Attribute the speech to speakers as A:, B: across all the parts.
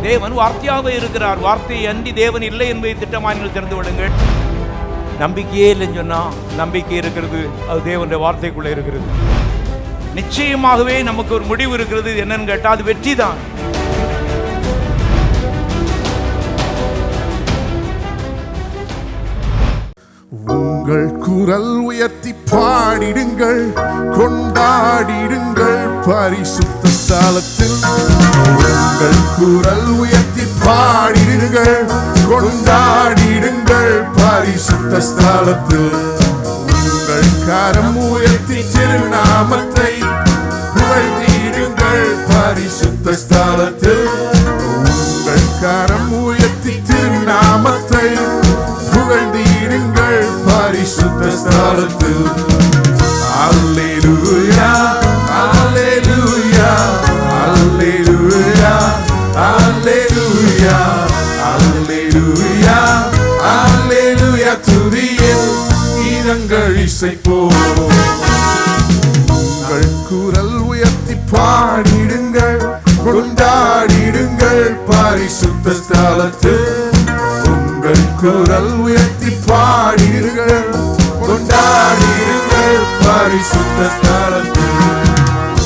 A: தேவன் வார்த்தையாகவே இருக்கிறார். வார்த்தை அன்றி தேவன் இல்லை என்பதை திட்டமாக நீங்கள் தெரிந்து விடுங்கள். நம்பிக்கையே இல்லைன்னு சொன்னா நம்பிக்கை இருக்கிறது, அது தேவனுடைய வார்த்தைக்குள்ளே இருக்கிறது. நிச்சயமாகவே நமக்கு ஒரு முடிவு இருக்கிறது. என்னன்னு கேட்டால் அது வெற்றி தான்.
B: உங்கள் குரல் உயர்த்தி பாடிடுங்கள், கொண்டாடிடுங்கள் பரிசுத்த ஸ்தலத்தில். உங்கள் குரல் உயர்த்தி பாடிடுங்கள், கொண்டாடிடுங்கள் பரிசுத்த ஸ்தலத்தில். உங்கள் கரம் உயர்த்தி திருநாமத்தை புகழ்ந்திடுங்கள் பரிசுத்த ஸ்தலத்தில். உங்கள் கரம் உயர்த்தி திருநாமத்தை புகழ்ந்திடுங்கள் பரிசுத்த ஸ்தலத்தில். அல்லேலூயா அல்லேலூயா அல்லேலூயா அல்லேலூயா அல்லேலூயா அல்லேலூயா. துதியில் கீதங்கள் இசைப்போம். உங்கள் குரல் உயர்த்தி பாடிடுங்கள், கொண்டாடிடுங்கள் பரிசுத்த ஸ்தலத்தில். உங்கள் குரல் உயர்த்தி பாடிடுங்கள், கொண்டாடிடுங்கள் பரிசுத்த ஸ்தலத்தில்.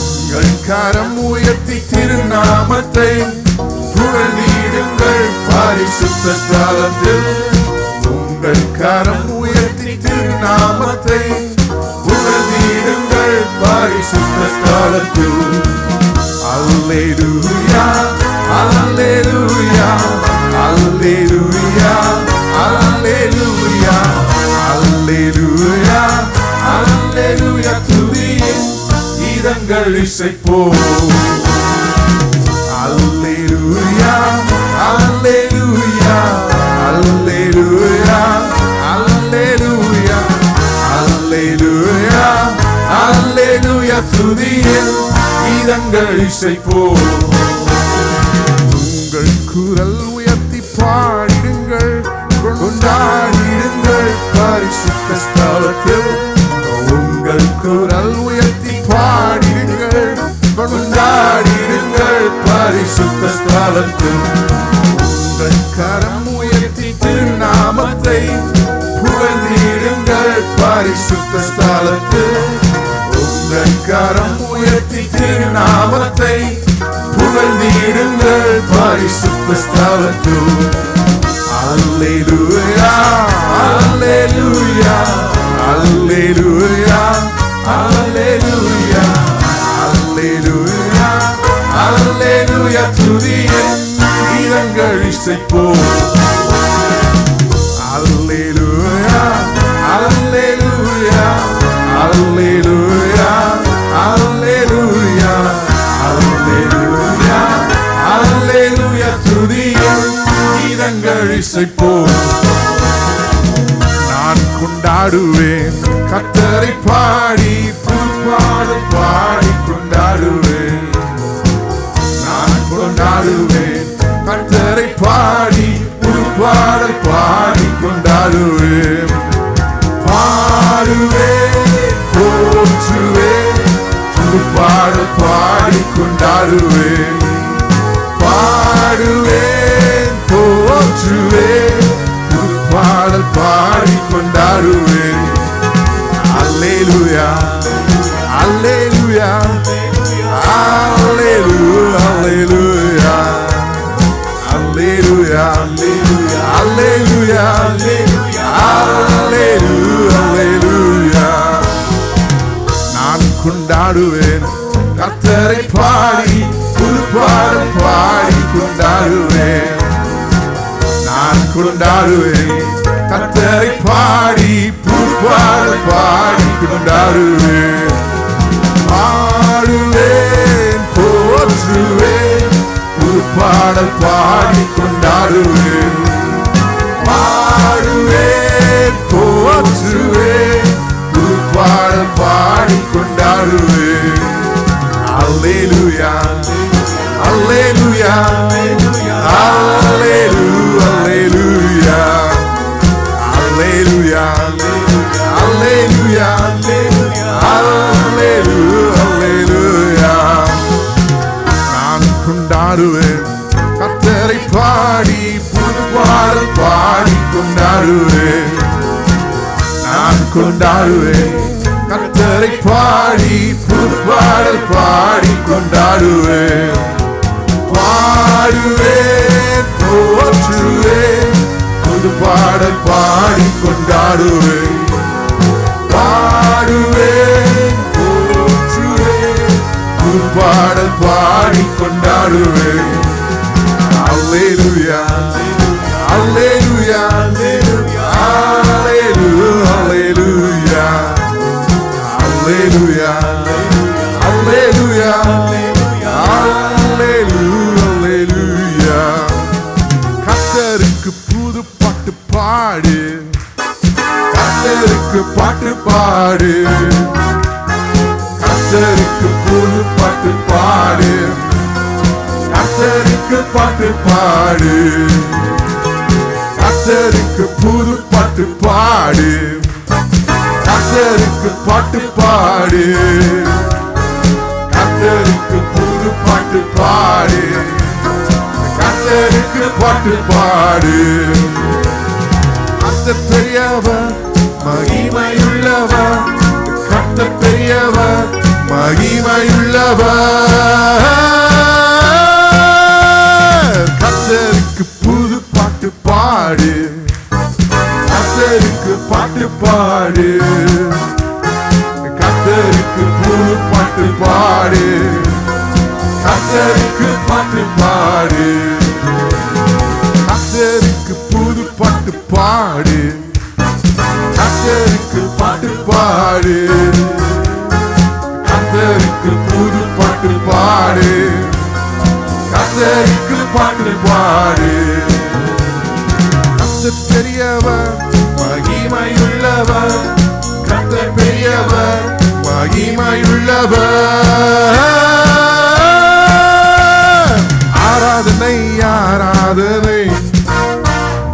B: உங்கள் கரம் உயர்த்தி திருநாமத்தை புகழ்ந்திடுங்கள் பரிசுத்த ஸ்தலத்தில். உங்கள் கரம் உயர்த்தி திருநாமத்தை புகழ்ந்திடுங்கள் பரிசுத்த ஸ்தலத்தில். அல்லேலூயா அல்லேலூயா அல்லேலூயா அல்லேலூயா அல்லேலூயா அல்லேலூயா. துதியின் கீதங்கள் இசைப்போம். அல்லேலூயா அல்லேலூயா அல்லேலூயா அல்லேலூயா அல்லேலூயா அல்லேலூயா. துதியின் கீதங்கள் இசைப்போம். உங்கள் குரல் உயர்த்தி பாடிடுங்கள், கொண்டாடிடுங்கள் பரிசுத்த ஸ்தலத்தில். உங்கள் குரல் உயர்த்தி பாடிடுங்கள், கொண்டாடிடுங்கள் பரிசுத்த ஸ்தலத்தில். உங்கள் கரம் உயர்த்தி திருநாமத்தை புகழ்ந்திடுங்கள் பரிசுத்த ஸ்தலத்தில். உங்கள் கரம் உயர்த்தி திருநாமத்தை புகழ்ந்திடுங்கள் பரிசுத்த ஸ்தலத்தில். அல்லேலூயா அல்லேலூயா அல்லேலூயா அல்லேலூயா அல்லேலூயா அல்லேலூயா. துதியின் கீதங்கள் இசைப்போம். அல்லேலூயா அல்லேலூயா அல்லேலூயா அல்லேலூயா அல்லேலூயா அல்லேலூயா. துதியின் கீதங்கள் இசைப்போம். நான் கொண்டாடுவேன் கர்த்தரை பாடி, புதுப்பாடல் பாடி கொண்டாடுவேன். நான் கொண்டாடுவேன் கர்த்தரை பாடி, புதுப்பாடல் பாடி கொண்டாடுவேன். பாடுவேன் போற்றுவேன், புதுப்பாடல் பாடி கொண்டாடுவேன். பாடுவேன் போற்றுவேன், புதுப்பாடல் பாடி கொண்டாடுவேன். அல்லேலூயா அல்லேலூயா அல்லேலூயா அல்லேலூயா அல்லேலூயா அல்லேலூயா அல்லேலூயா அல்லேலூயா. நான் கொண்டாடுவேன் கர்த்தரை பாடி, புதுப்பாடல் பாடி கொண்டாடுவேன். நான் கொண்டாடுவேன் கர்த்தரை பாடி, புதுப்பாடல் பாடி கொண்டாடுவேன். பாடுவேன் போற்றுவேன், புதுப்பாடல் பாடி கொண்டாடுவேன். பாடுவேன் போற்றுவேன், புதுப்பாடல் பாடி கொண்டாடுவேன். அல்லேலூயா அல்லேலூயா அல்லேலூயா அல்லேலூயா அல்லேலூயா அல்லேலூயா அல்லேலூயா. நான் கொண்டாடுவேன் கர்த்தரை கொண்டாடுவேன், நான் கொண்டாடுவேன். கர்த்தரை பாடி புது பாடல் பாடி கொண்டாடுவேன், பாடுவேன், போற்றுவேன், புது பாடல் பாடி கொண்டாடுவேன், பாடுவேன், போற்றுவேன், புது பாடல் பாடி கொண்டாடுவேன். Hallelujah, hallelujah, hallelujah, hallelujah, hallelujah, hallelujah, hallelujah. கர்த்தருக்கு புது பாட்டு பாடு, கர்த்தருக்கு பாட்டு பாடு, கர்த்தருக்கு புது பாட்டு பாடு, கர்த்தருக்கு பாட்டு பாடு, கர்த்தருக்கு புது பாட்டு பாடு, கர்த்தருக்கு பாட்டு பாடு, கர்த்தருக்கு புது பாட்டு பாடு, கர்த்தருக்கு பாட்டு பாடு. கர்த்தர் பெரியவர், மகிமையுள்ளவர், கர்த்தர் பெரியவர், மகிமையுள்ளவர். கர்த்தருக்கு புது பாட்டு பாடு, கர்த்தருக்கு பாட்டு பாடு, கர்த்தருக்கு புது பாட்டு பாடு, கர்த்தருக்கு பாட்டு பாடு, கர்த்தருக்கு புது பாட்டு பாடு, கர்த்தருக்கு பாட்டு பாடு, கர்த்தருக்கு புது பாட்டு பாடு, கர்த்தருக்கு பாட்டு பாடு. கர்த்தர் பெரியவர், மகிமையுள்ளவர், கர்த்தர் பெரியவர், மகிமையுள்ளவர். ஆராதனை ஆராதனை,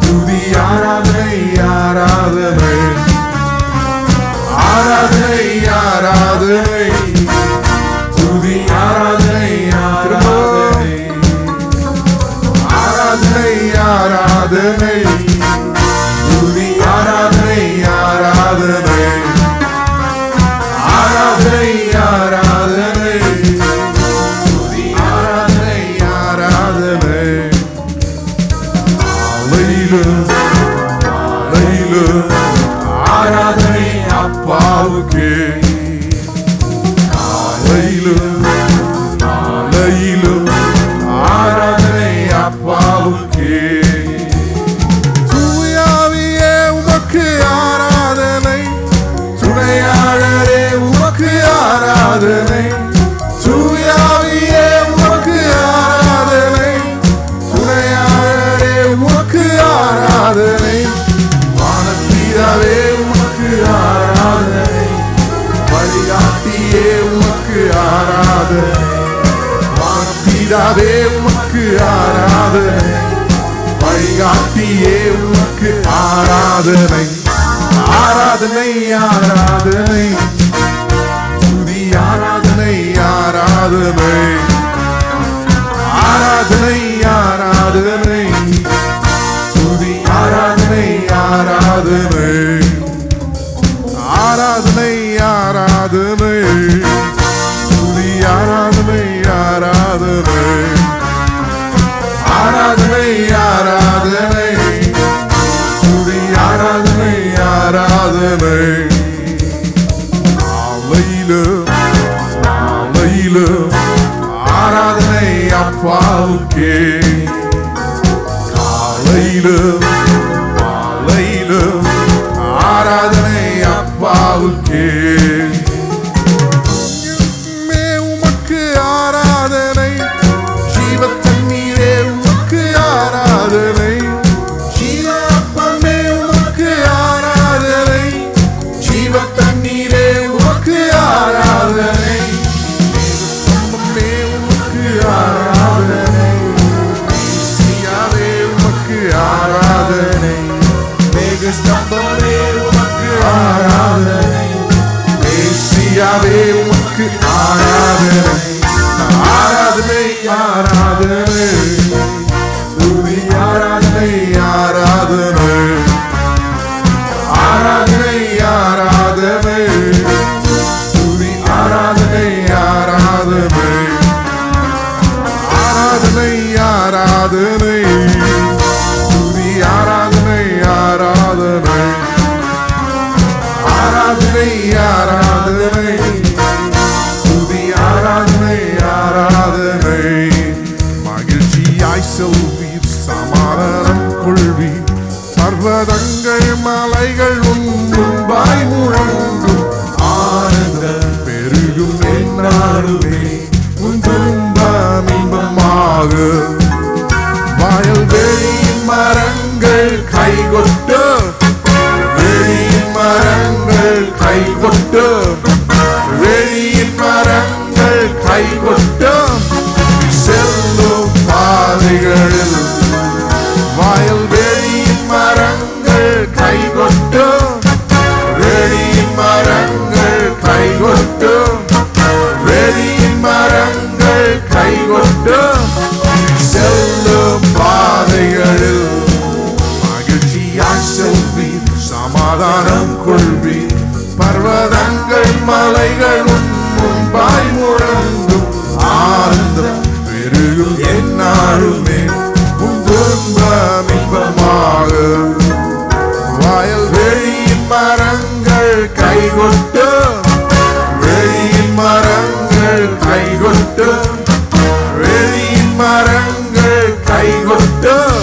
B: துதி ஆராதனை ஆராதனை, ஆராதனை ஆராதனை, துதி ஆராதனை ஆராதனை, ஆராதனை ஆராதனை, துதி ஆராதனை ஆராதனை, ஆராதனை ஆராதனை, துதி ஆராதனை ஆராதனை. ஆராதனை அப்பாவுக்கே, காலையிலும் மாலையிலும் ஆராதனை அப்பாவுக்கே. தூயாவியே உமக்கு ஆராதனை, துணையாளரே உமக்கு ஆராதனை, தூயாவியே உமக்கு ஆராதனை, துணையாளரே உமக்கு ஆராதனை, வானத்தீராவே உமக்கு ஆராதனை, வழிகாட்டியே உமக்கு ஆராதனை, வானத்தீராவே உமக்கு ஆராதனை, வழிகாட்டியே உமக்கு ஆராதனை. ஆராதனை ஆராதனை, துதி ஆராதனை ஆராதனை, ஆராதனை ஆராதனை, துதி ஆராதனை ஆராதனை, ஆராதனை ஆராதனை, துதி ஆராதனை ஆராதனை, ஆராதனை ஆராதனை, துதி ஆராதனை ஆராதனை. ஆலையிலும் ஆலையிலும் ஆராதனை அப்பாவுக்கே, காலையிலும் மாலையிலும் ஆராதனை அப்பாவுக்கே. உமக்கு ஆராதனை, ஜீவ தண்ணீரே உமக்கு ஆராதனை, ஜீவப்பமே உமக்கு ஆராதனை, ஜீவ தண்ணீரே உமக்கு ஆராதனை, உமக்கு ஆராதனை, உமக்கு ஆராதனை, மேக ஸ்தம்பமே உமக்கு ஆராதனை, மேசியாவே உமக்கு ஆராதனை, கொட்டும், வெளியின் மரங்கள் கை கொட்டும்,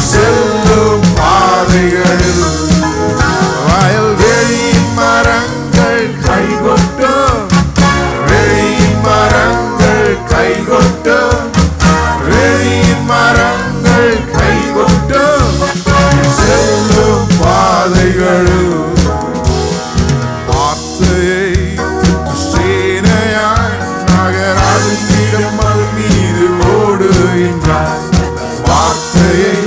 B: செல்லும் பாதைகளில் வயல்வெளியின் மரங்கள் கை கொட்டும், வெளியின் மரங்கள் கை கொட்டும், வெளியின் மரங்கள் கை கொட்டும், செல்லும் பாதைகளில் வார்த்தையை சேனையாய் நகராதின் இடம் அது மீது ஓடுகின்றார். வார்த்தையை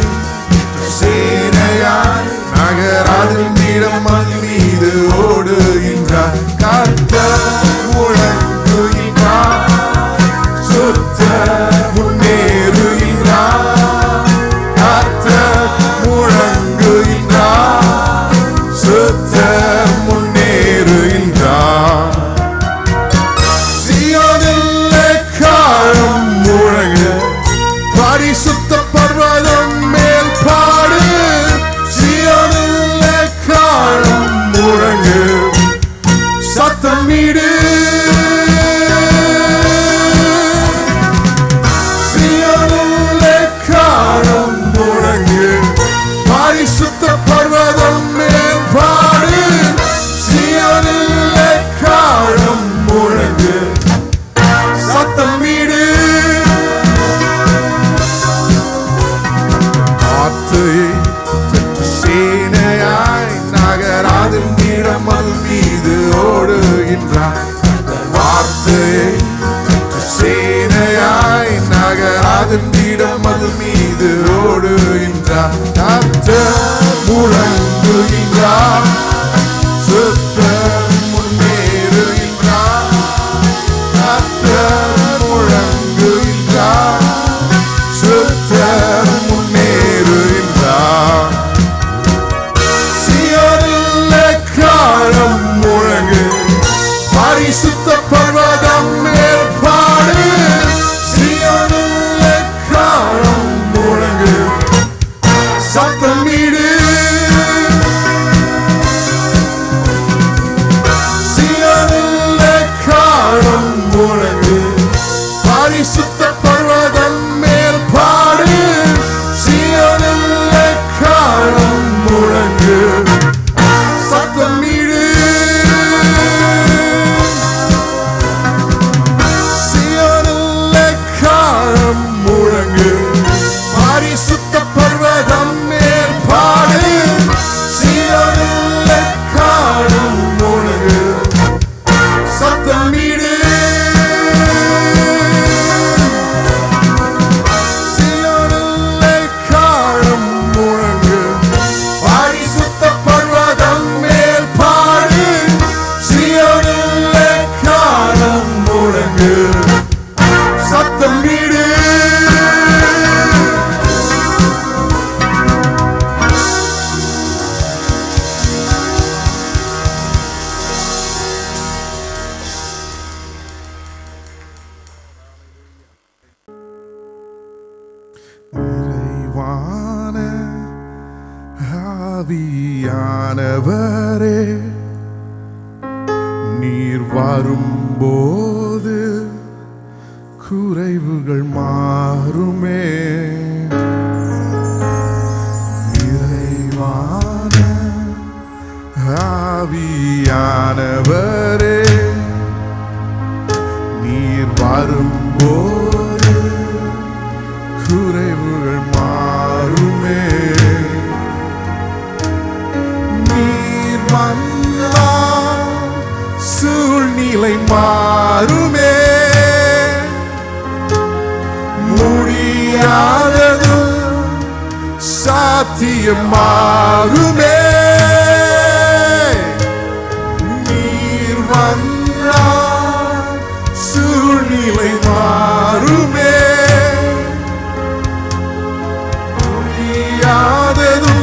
B: சேனையாய் நகராதின் இடம் அது மீது ஓடுகின்றார். கர்த்தர் முழங்குகின்றார், சுத்தர் முன்னேறுகின்றார். கர்த்தர் முழங்குகின்றார், சுத்தர் முன்னேறுகின்றார். சீயோனில் எக்காளம் முழங்கு, பரிசுத்த பர்வதம் மேல் பாடு. சீயோனில் எக்காளம் முழங்கு, சத்தமிடு. சீயோனில் எக்காளம் முழங்கு, பரிசுத்த பர்வதம் மேல் பாடு. சீயோனில் எக்காளம் முழங்கு, சத்தமிடு. வார்த்தையை பெற்று சேனையாய் நகராதின் இடம் அது மீது ஓடுகின்றார். வார்த்தையை பெற்று சேனையாய் நகராதின் இடம் அது மீது ஓடுகின்றார். கர்த்தர் முழங்குகின்றார், சுத்தர் முன்னேறுகின்றார். கர்த்தர் முழங்குகின்றார், சுத்தர் முன்னேறுகின்றார். சீயோனில் எக்காளம் முழங்கு, பரிசுத்த பர்வதம் மேல் பாடு. சீயோனில் எக்காளம் முழங்கு, சத்தமிடு. சீயோனில் எக்காளம் முழங்கு, பரிசுத்த பர்வதம் மேல் பாடு. சீயோனில் எக்காளம் முழங்கு, சத்தமிடு. சீயோனில் எக்காளம் முழங்கு, பரிசுத்த பர்வதம் மேல் பாடு. சீயோனில் எக்காளம் முழங்கு, சத்தமிடு. சீயோனில் எக்காளம் முழங்கு, பரிசுத்த பர்வதம் மேல் பாடு. சீயோனில் எக்காளம் முழங்கு, சத்தமிடு. நிறைவான ஆவியானவரே, நீர் வரும்போது குறைவுகள் மாறுமே. நிறைவான ஆவியானவரே, நீர் வரும்போது குறைவுகள் மாறுமே. நீர் வந்தால் சூழ்நிலை மாறுமே. முடியாதது சாத்தியமாகுமே. நீர் வந்தால் சூழ்நிலை மாறுமே. முடியாதது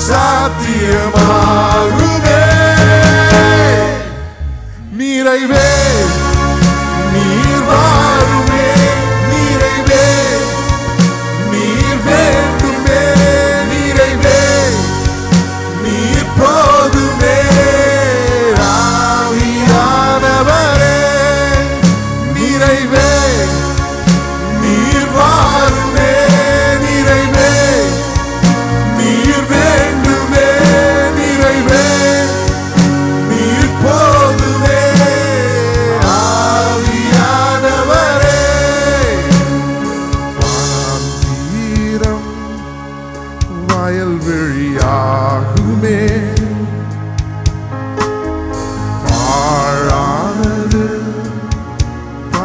B: சாத்தியமாகுமே. நிறைவே நீர் வாருமே. நிறைவே நீர் வேண்டுமே. நிறைவே நீர் போதுமே. ஆவியானவரே,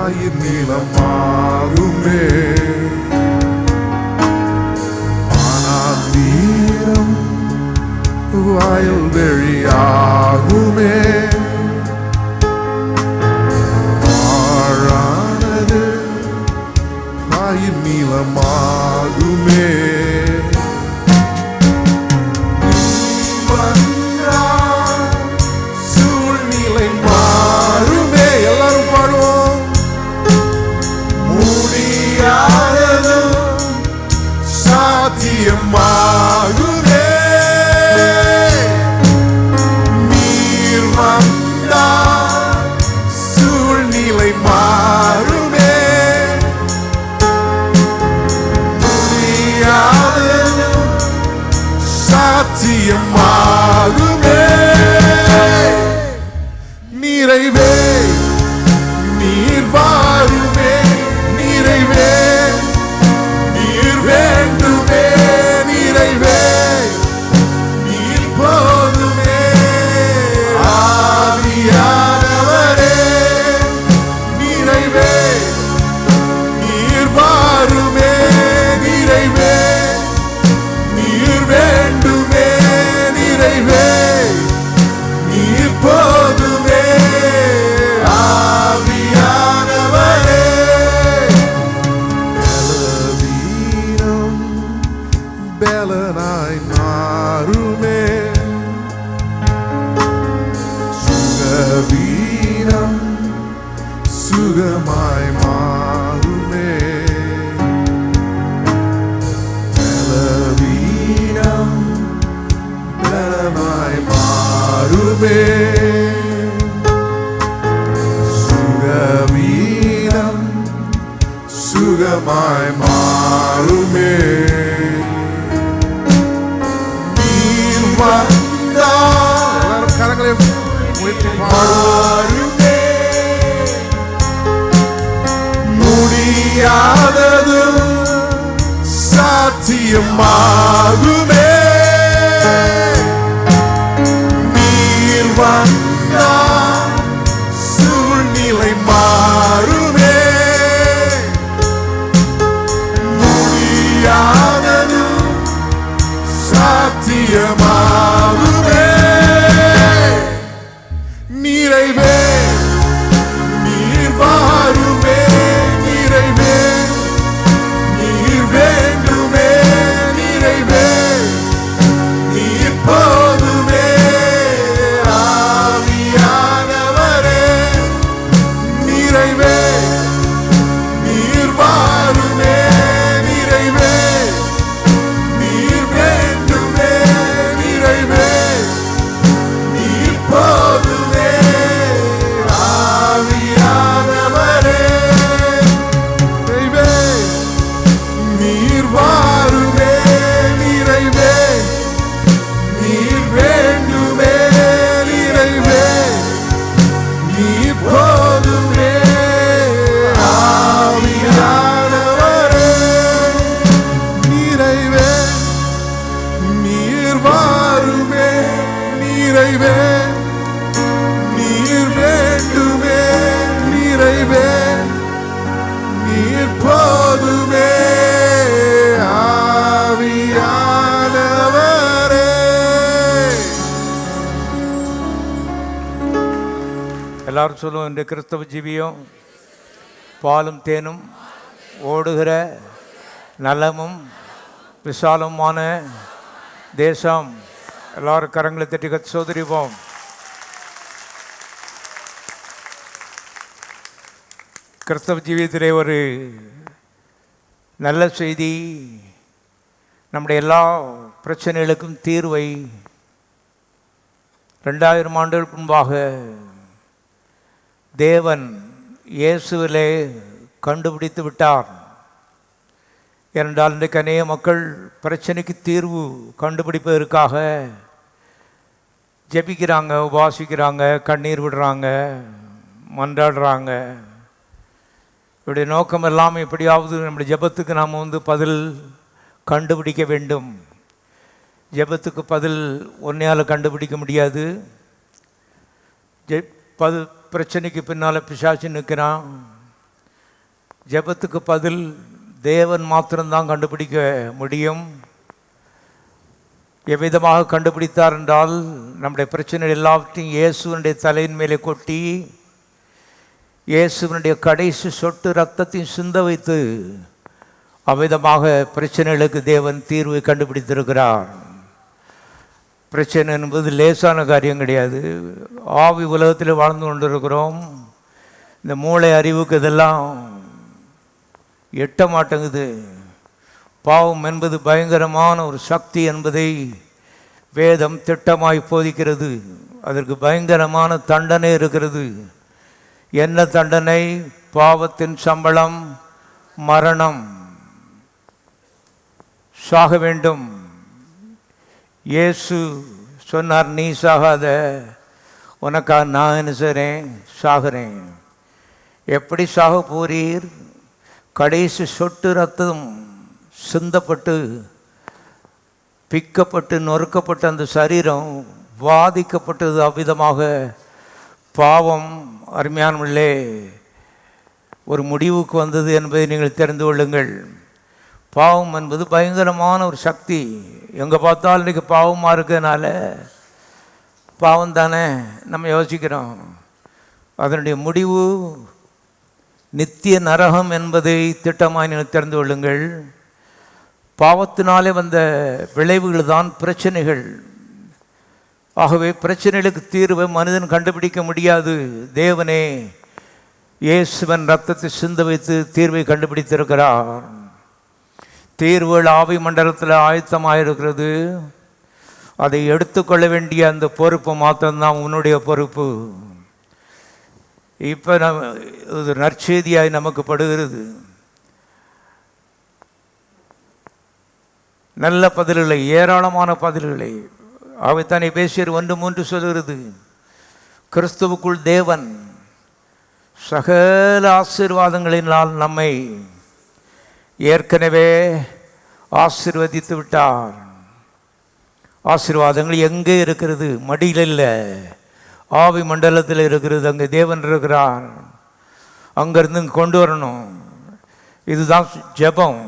B: பயிர் நீளமாகுமே, ஆனாந்தீரம் வயல்வெளியாகுமே, ஆழானது பயிர் நீளமாகுமே. சூழ்நிலை மாறுமே, எல்லாரும் பாடுவோம். முடியாதது சாத்தியமாகுமே, நீர் வந்தால் சூழ்நிலை மாறுமே, முடியாதது சாத்தியமாகுமே. நிறைவே நீர் வாருமே, நிறைவே நீர் வேண்டுமே, நிறைவே நீர் போதுமே. ஆவியானவரே நிறைவே நீர் வாருமே, நிறைவே நீர் வேண்டுமே, நிறைவே நீர் போதுமே. ஆவியானவரே பலவீனம் பலனாய் மாறுமே, சுகவீனம் சுகமாய் மாறுமே, பலவீனம் பலனாய் மாறுமே, சுகவீனம் சுகமாய் மாறுமே. நீர் வந்தால் எல்லாரும் கரங்களை உயர்த்தி பாடுமே, முடியாதது சாத்தியமாகுமே, நீர் வந்தால் சூழ்நிலை மாறுமே, முடியாதது சாத்தியமாகுமே. நிறைவே நீர் வாருமே, நிறைவே நீர் வேண்டுமே, நிறைவே நீர் போதுமே. ஆவியானவரே நிறைவே நீர் வாருமே, நிறைவே நீர் வேண்டுமே, நிறைவே நீர் போதுமே. ஆவியானவரே நிறைவே நீர் வாருமே, நிறைவே நீர் வேண்டுமே, நிறைவே நீர் போதுமே. ஆவியானவரே நிறைவே நீர் வாருமே, நிறைவே நீர் வேண்டுமே, நிறைவே நீர் போதுமே. ஆவியானவரே
A: எல்லாரும் சொல்லுவோம். இந்த கிறிஸ்தவ ஜீவியம் பாலும் தேனும் ஓடுகிற நலமும் விசாலமான தேசம். எல்லாரும் கரங்களை தட்டி கத்து சோதரிப்போம். கிறிஸ்தவ ஜீவியத்திலே ஒரு நல்ல செய்தி, நம்முடைய எல்லா பிரச்சனைகளுக்கும் தீர்வை 2000 ஆண்டுகளுக்கு முன்பாக தேவன் இயேசுவிலே கண்டுபிடித்து விட்டார். ஏனென்றால் இன்றைக்கு அநேக மக்கள் பிரச்சனைக்கு தீர்வு கண்டுபிடிப்பதற்காக ஜெபிக்கிறாங்க, உபாசிக்கிறாங்க, கண்ணீர் விடுறாங்க, மன்றாடுறாங்க. இவருடைய நோக்கம் எல்லாம் எப்படியாவது நம்முடைய ஜெபத்துக்கு நாம் பதில் கண்டுபிடிக்க வேண்டும். ஜெபத்துக்கு பதில் ஒன்றையால் கண்டுபிடிக்க முடியாது. பிரச்சனைக்கு பின்னால் பிசாசு நிற்கிறான். ஜெபத்துக்கு பதில் தேவன் மாத்திரம்தான் கண்டுபிடிக்க முடியும். எவ்விதமாக கண்டுபிடித்தார் என்றால், நம்முடைய பிரச்சனைகள் எல்லாவற்றையும் இயேசுவனுடைய தலையின் மேலே கொட்டி இயேசுவனுடைய கடைசி சொட்டு ரத்தத்தையும் சிந்த வைத்து அவ்விதமாக பிரச்சனைகளுக்கு தேவன் தீர்வை கண்டுபிடித்திருக்கிறார். பிரச்சனை என்பது லேசான காரியம் கிடையாது. ஆவி உலகத்தில் வாழ்ந்து கொண்டிருக்கிறோம். இந்த மூளை அறிவுக்கு இதெல்லாம் எட்ட மாட்டேங்குது. பாவம் என்பது பயங்கரமான ஒரு சக்தி என்பதை வேதம் திட்டமாய் போதிக்கிறது. அதற்கு பயங்கரமான தண்டனை இருக்கிறது. என்ன தண்டனை? பாவத்தின் சம்பளம் மரணம், சாக வேண்டும். இயேசு சொன்னார், நீ சாகாத, உனக்காக நான் என்ன செய்கிறேன்? சாகிறேன். எப்படி சாக போறீர்? கடைசி சொட்டு ரத்தம் சிந்தப்பட்டு பிக்கப்பட்டு நொறுக்கப்பட்ட அந்த சரீரம் வாதிக்கப்பட்டது. அவ்விதமாக பாவம் அருமையானவர்களே ஒரு முடிவுக்கு வந்தது என்பதை நீங்கள் தெரிந்து கொள்ளுங்கள். பாவம் என்பது பயங்கரமான ஒரு சக்தி. எங்கே பார்த்தாலும் இன்றைக்கி பாவமாக இருக்கிறதுனால பாவம் தானே நம்ம யோசிக்கிறோம். அதனுடைய முடிவு நித்திய நரகம் என்பதை திட்டமாக நீங்கள் தெரிந்து கொள்ளுங்கள். பாவத்தினாலே வந்த விளைவுகள் தான் பிரச்சனைகள். ஆகவே பிரச்சனைகளுக்கு தீர்வை மனிதன் கண்டுபிடிக்க முடியாது. தேவனே இயேசுவின் ரத்தத்தை சிந்த வைத்து தீர்வை கண்டுபிடித்திருக்கிறார். தீர்வுகள் ஆவி மண்டலத்தில் ஆயத்தமாயிருக்கிறது. அதை எடுத்துக்கொள்ள வேண்டிய அந்த பொறுப்பு மாத்திரம்தான் உன்னுடைய பொறுப்பு. இப்போ இது நற்செய்தியாய் நமக்கு படுகிறது. நல்ல பதில்களை, ஏராளமான பதில்களை. அவைத்தானே பேசியர் 1:3 சொல்கிறது, கிறிஸ்துவுக்குள் தேவன் சகல ஆசீர்வாதங்களினால் நம்மை ஏற்கனவே ஆசீர்வதித்து விட்டார். ஆசீர்வாதங்கள் எங்கே இருக்கிறது? மடியில் இல்லை, ஆவி மண்டலத்தில் இருக்கிறது. அங்கே தேவன் இருக்கிறார். அங்கேருந்து கொண்டு வரணும். இதுதான் ஜெபம்.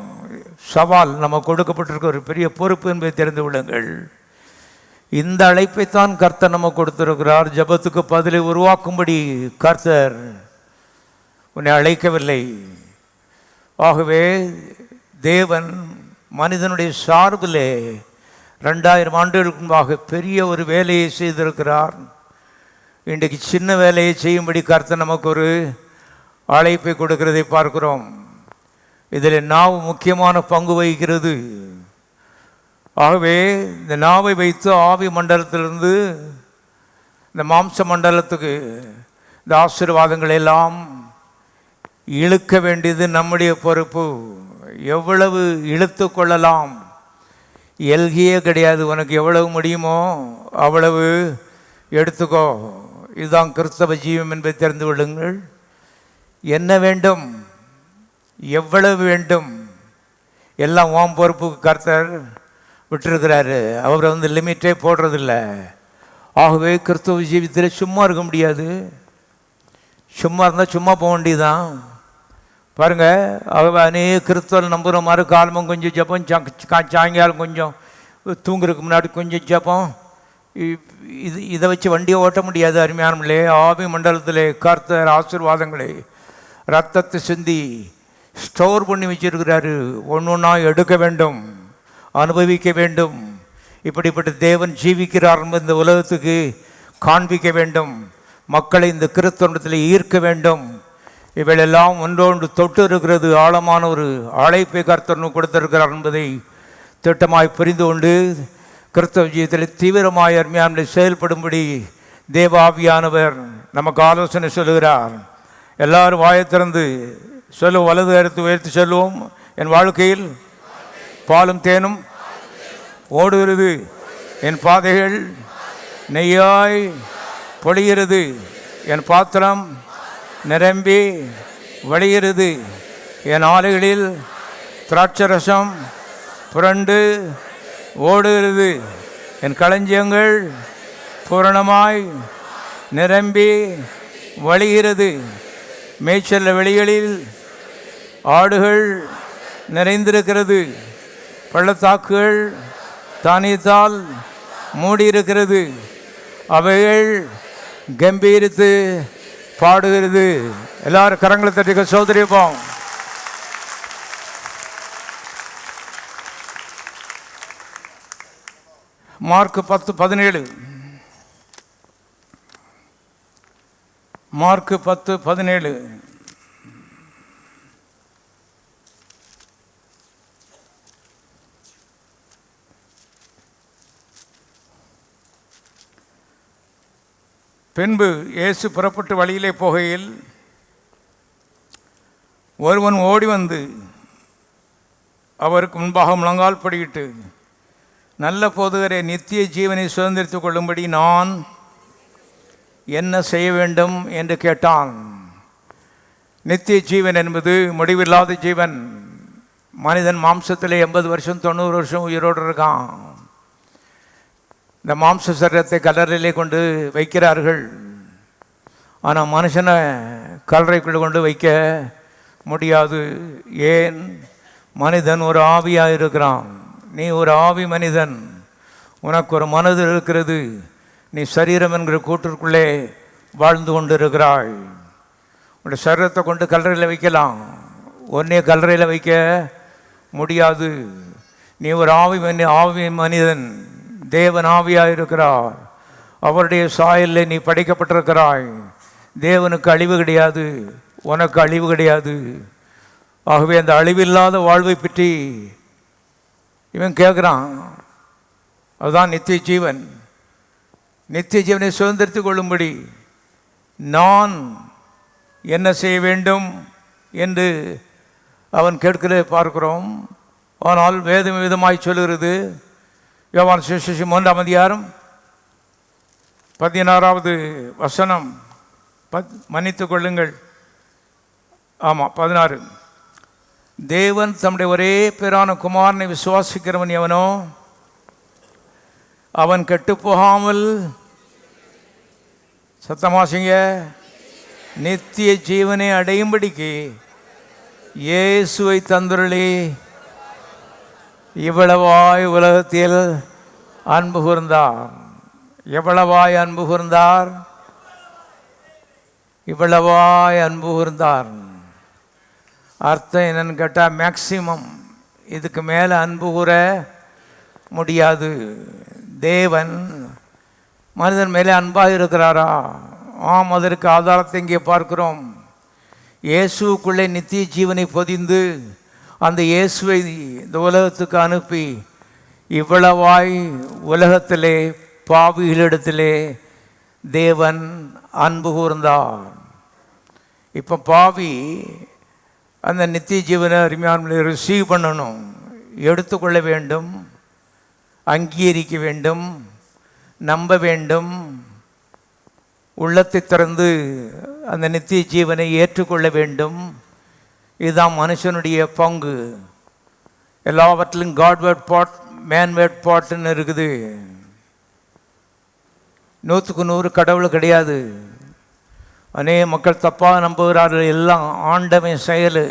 A: சவால் நம்ம கொடுக்கப்பட்டிருக்க ஒரு பெரிய பொறுப்பு என்பதை தெரிந்து கொள்ளுங்கள். இந்த அழைப்பைத்தான் கர்த்தர் நம்ம கொடுத்திருக்கிறார். ஜெபத்துக்கு பதிலை உருவாக்கும்படி கர்த்தர் உன்னை அழைக்கவில்லை. ஆகவே தேவன் மனிதனுடைய சார்பிலே 2000 ஆண்டுகளுக்கு முன்பாக பெரிய ஒரு வேலையை செய்திருக்கிறார். இன்றைக்கு சின்ன வேலையை செய்யும்படி கர்த்தர் நமக்கு ஒரு அழைப்பை கொடுக்கிறதை பார்க்கிறோம். இதில் நாவு முக்கியமான பங்கு வகிக்கிறது. ஆகவே இந்த நாவை வைத்து ஆவி மண்டலத்திலிருந்து இந்த மாம்ச மண்டலத்துக்கு இந்த ஆசீர்வாதங்கள் எல்லாம் இழுக்க வேண்டியது நம்முடைய பொறுப்பு. எவ்வளவு இழுத்து கொள்ளலாம்? எல்கியே கிடையாது. உனக்கு எவ்வளவு முடியுமோ அவ்வளவு எடுத்துக்கோ. இதுதான் கிறிஸ்தவ ஜீவம் என்பதை தெரிந்து கொள்ளுங்கள். என்ன வேண்டும், எவ்வளவு வேண்டும், எல்லாம் ஓம் பொறுப்புக்கு கர்த்தர் விட்டுருக்கிறாரு. அவர் லிமிட்டே போடுறதில்லை. ஆகவே கிறிஸ்தவ ஜீவியத்தில் சும்மா இருக்க முடியாது. சும்மா இருந்தால் சும்மா போக வேண்டியதுதான். பாருங்கள், ஆகவே அநேக கிறிஸ்தவர்கள் நம்புகிற மாதிரி காலமும் கொஞ்சம் ஜபம், சாயங்காலம் கொஞ்சம் தூங்குறதுக்கு முன்னாடி கொஞ்சம் ஜபம், இதை வச்சு வண்டியை ஓட்ட முடியாது. அருமையானவர்களே, ஆவி மண்டலத்திலே கர்த்தர் ஆசீர்வாதங்களை ரத்தத்தை சிந்தி ஸ்டோர் பண்ணி வச்சிருக்கிறாரு. ஒன்று ஒன்றா எடுக்க வேண்டும், அனுபவிக்க வேண்டும். இப்படிப்பட்ட தேவன் ஜீவிக்கிறார் என்பது இந்த உலகத்துக்கு காண்பிக்க வேண்டும். மக்களை இந்த கிறிஸ்தவத்தில் ஈர்க்க வேண்டும். இவையெல்லாம் ஒன்றொன்று தொட்டு இருக்கிறது. ஆழமான ஒரு அழைப்பை கர்த்தர் கொடுத்திருக்கிறார் என்பதை திட்டமாய் புரிந்து கொண்டு கிறிஸ்தவ ஜீவியத்தில் தீவிரமாய் அருமையான செயல்படும்படி தேவாவியானவர் நமக்கு ஆலோசனை சொல்லுகிறார். எல்லாரும் வாயை திறந்து சொல்லுவோம். வலது கருத்து உயர்த்தி சொல்லுவோம். என் வாழ்க்கையில் பாலும் தேனும் ஓடுகிறது. என் பாதைகள் நெய்யாய் பொழிகிறது. என் பாத்திரம் நிரம்பி வழிகிறது. என் ஆலைகளில் திராட்சரசம் புரண்டு ஓடுகிறது. என் களஞ்சியங்கள் பூரணமாய் நிரம்பி வழிகிறது. மேய்ச்சல் வெளிகளில் ஆடுகள் நிறைந்திருக்கிறது, பள்ளத்தாக்குகள் தானியத்தால் மூடியிருக்கிறது, அவைகள் கம்பீரித்து பாடுகிறது. எல்லாரும் கரங்களை தட்டிக்க சோதரிப்போம். மார்க் 10:17. மார்க் 10:17. பின்பு இயேசு புறப்பட்டு வழியிலே போகையில் ஒருவன் ஓடி வந்து அவருக்கு முன்பாக முழங்கால் படியிட்டு, நல்ல போதகரே, நித்திய ஜீவனை சுதந்திரித்துக் கொள்ளும்படி நான் என்ன செய்ய வேண்டும் என்று கேட்டான். நித்திய ஜீவன் என்பது முடிவில்லாத ஜீவன். மனிதன் மாம்சத்தில் 80 வருஷம் 90 வருஷம் உயிரோடு இருக்கான். இந்த மாம்ச சரீரத்தை கல்லறையிலே கொண்டு வைக்கிறார்கள். ஆனால் மனுஷனை கல்லறைக்குள்ளே கொண்டு வைக்க முடியாது. ஏன்? மனிதன் ஒரு ஆவியாக இருக்கிறான். நீ ஒரு ஆவி மனிதன், உனக்கு ஒரு மனது இருக்கிறது. நீ சரீரம் என்கிற கூட்டிற்குள்ளே வாழ்ந்து கொண்டு இருக்கிறாய். உன்னுடைய சரீரத்தை கொண்டு கல்லறையில் வைக்கலாம், ஒன்னே கல்லறையில் வைக்க முடியாது. நீ ஒரு ஆவி மனிதன், தேவன் ஆவியாக இருக்கிறார். அவருடைய சாயலில் நீ படைக்கப்பட்டிருக்கிறாய். தேவனுக்கு அழிவு கிடையாது, உனக்கு அழிவு கிடையாது. ஆகவே அந்த அழிவில்லாத வாழ்வை பற்றி இவன் கேட்குறான். அதுதான் நித்திய ஜீவன். நித்திய ஜீவனை சுதந்திரித்துக் கொள்ளும்படி நான் என்ன செய்ய வேண்டும் என்று அவன் கேட்கிறதை பார்க்கிறோம். ஆனால் வேதம் விதமாய் சொல்லுகிறது. யோவான் சுவிசேஷம் 1 16 வசனம். மன்னித்துக் கொள்ளுங்கள். ஆமாம், 16. தேவன் தம்முடைய ஒரே பேரான குமாரனை விசுவாசிக்கிறவன் எவனோ அவன் கெட்டுப்போகாமல், சத்தமாசிங்க, நித்திய ஜீவனை அடையும்படிக்கு இயேசுவை தந்துருளி இவ்வளவாய் உலகத்தில் அன்பு கூர்ந்தார். எவ்வளவாய் அன்பு கூர்ந்தார்? இவ்வளவாய் அன்பு கூர்ந்தார். அர்த்தம் என்னன்னு கேட்டால், மேக்சிமம், இதுக்கு மேலே அன்பு கூற முடியாது. தேவன் மனிதன் மேலே அன்பாக இருக்கிறாரா? ஆம், அதற்கு ஆதாரத்தை இங்கே பார்க்கிறோம். இயேசுக்குள்ளே நித்திய ஜீவனை பொதிந்து அந்த இயேசுவை இந்த உலகத்துக்கு அனுப்பி இவ்வளவாய் உலகத்திலே பாவிகளிடத்திலே தேவன் அன்பு கூர்ந்தார். இப்போ பாவி அந்த நித்திய ஜீவனை அருமையான ரிசீவ் பண்ணணும், எடுத்துக்கொள்ள வேண்டும், அங்கீகரிக்க வேண்டும், நம்ப வேண்டும், உள்ளத்தை திறந்து அந்த நித்திய ஜீவனை ஏற்றுக்கொள்ள வேண்டும். இதுதான் மனுஷனுடைய பங்கு. எல்லாவற்றிலும் காட்வேர்ட் பாட், மேன்வேர்ட் பாட்டுன்னு இருக்குது. 100க்கு 100 கடவுள் கிடையாது. அநேக மக்கள் தப்பாக நம்புகிறார்கள். எல்லாம் ஆண்டவன் செயல்.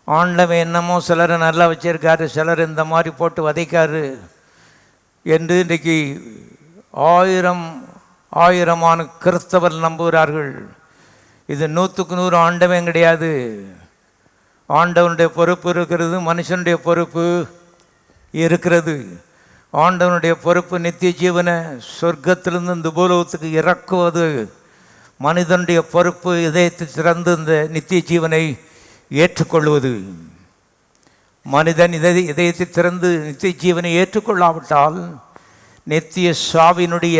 A: ஆண்டவன் என்னமோ சிலரை நல்லா வச்சிருக்காரு, சிலர் இந்த மாதிரி போட்டு வதைக்காரு என்று இன்றைக்கு ஆயிரமான கிறிஸ்தவர் நம்புகிறார்கள். இது 100க்கு 100 ஆண்டவன் கிடையாது. ஆண்டவனுடைய பொறுப்பு இருக்கிறது, மனுஷனுடைய பொறுப்பு இருக்கிறது. ஆண்டவனுடைய பொறுப்பு நித்திய ஜீவனை சொர்க்கத்திலிருந்து இந்த பூலோகத்துக்கு இறக்குவது. மனிதனுடைய பொறுப்பு இதயத்தை திறந்து இந்த நித்திய ஜீவனை ஏற்றுக்கொள்வது. மனிதன் இதயத்தை திறந்து நித்திய ஜீவனை ஏற்றுக்கொள்ளாவிட்டால் நித்திய சாவினுடைய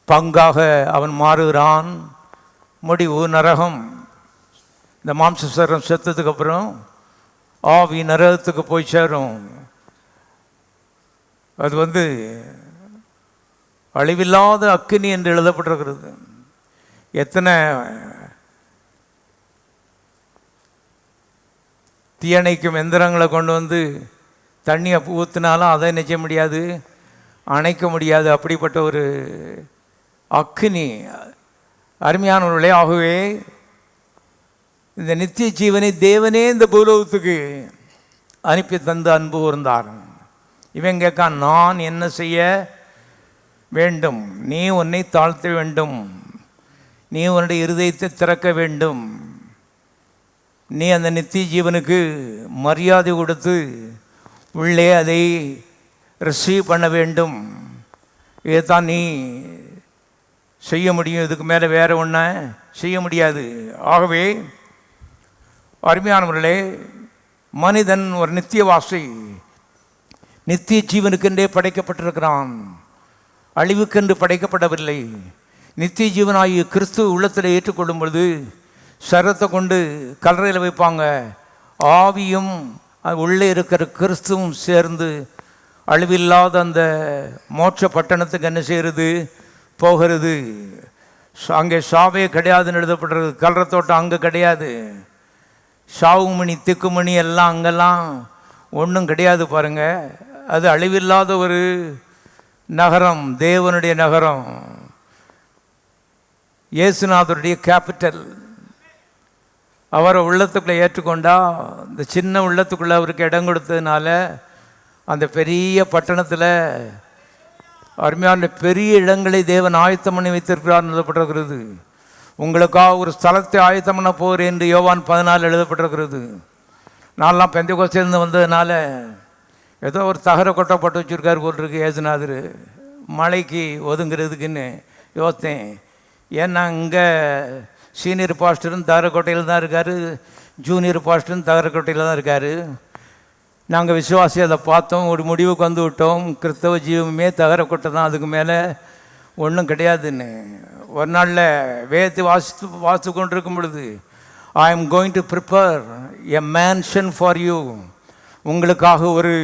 A: பங்காக அவன் மாறுகிறான். முடிவு நரகம். இந்த மாம்ச சரீரம் செத்ததுக்கு அப்புறம் ஆவி நரகத்துக்கு போய் சேரும். அது அழிவில்லாத அக்கினி என்று எழுதப்பட்டிருக்கிறது. எத்தனை தீயணைக்கும் எந்திரங்களை கொண்டு வந்து தண்ணியை ஊற்றினாலும் அதை நிச்சய முடியாது, அணைக்க முடியாது. அப்படிப்பட்ட ஒரு அக்கினி. அருமையானவர்களே, ஆகவே இந்த நித்திய ஜீவனை தேவனே இந்த பூலோகத்துக்கு அனுப்பி தந்து அன்பு கூர்ந்தார். இவன் கேட்கான், நான் என்ன செய்ய வேண்டும்? நீ உன்னை தாழ்த்த வேண்டும், நீ உன்னுடைய இருதயத்தை திறக்க வேண்டும், நீ அந்த நித்திய ஜீவனுக்கு மரியாதை கொடுத்து உள்ளே அதை ரிசீவ் பண்ண வேண்டும். இதைத்தான் நீ செய்ய முடியும், இதுக்கு மேலே வேறு ஒன்றை செய்ய முடியாது. ஆகவே அருமையானவர்களே, மனிதன் ஒரு நித்தியவாசி, நித்திய ஜீவனுக்கென்றே படைக்கப்பட்டிருக்கிறான், அழிவுக்கென்று படைக்கப்படவில்லை. நித்திய ஜீவனாகிய கிறிஸ்துவ உள்ளத்தில் ஏற்றுக்கொள்ளும் பொழுது சரத்தை கொண்டு கல்லறையில் வைப்பாங்க, ஆவியும் உள்ளே இருக்கிற கிறிஸ்துவும் சேர்ந்து அழிவில்லாத அந்த மோட்ச பட்டணத்துக்கு என்ன செய்கிறது? போகிறது. அங்கே சாவே கிடையாதுன்னு எழுதப்படுறது. கல்லறை தோட்டம் அங்கே கிடையாது, சாவுமணி திக்குமணி எல்லாம் அங்கெல்லாம் ஒன்றும் கிடையாது. பாருங்கள், அது அழிவில்லாத ஒரு நகரம், தேவனுடைய நகரம், இயேசுநாதருடைய கேபிட்டல். அவரை உள்ளத்துக்குள்ளே ஏற்றுக்கொண்டா, இந்த சின்ன உள்ளத்துக்குள்ளே அவருக்கு இடம் கொடுத்ததுனால அந்த பெரிய பட்டணத்தில் அருமையான பெரிய இடங்களை தேவன் ஆயத்தம் பண்ணி வைத்திருக்கிறார் எழுதப்பட்டிருக்கிறது. உங்களுக்காக ஒரு ஸ்தலத்தை ஆயத்தம் பண்ண போகிறேன் என்று யோவான் 14 எழுதப்பட்டிருக்கிறது. நான்லாம் பெந்தெகோஸ்திலிருந்து வந்ததுனால ஏதோ ஒரு தகர கொட்டை போட்டு வச்சுருக்காரு போட்டிருக்கு ஏசுநாதர், மழைக்கு ஒதுங்கிறதுக்குன்னு யோசித்தேன். ஏன்னா இங்கே சீனியர் பாஸ்டரும் தகரக்கோட்டையில் தான் இருக்கார், ஜூனியர் பாஸ்டரும் தகரக்கோட்டையில் தான் இருக்கார். நாங்கள் விசுவாசி அதை பார்த்தோம், ஒரு முடிவுக்கு வந்து விட்டோம், கிறிஸ்தவ ஜீவமே தகரக்கோட்டை தான், அதுக்கு மேலே ஒன்றும் கிடையாதுன்னு. ஒரு நாளில் வேதத்தை வாசித்து கொண்டிருக்கும் பொழுது, ஐ am going to prepare a mansion for you, உங்களுக்காக ஒரு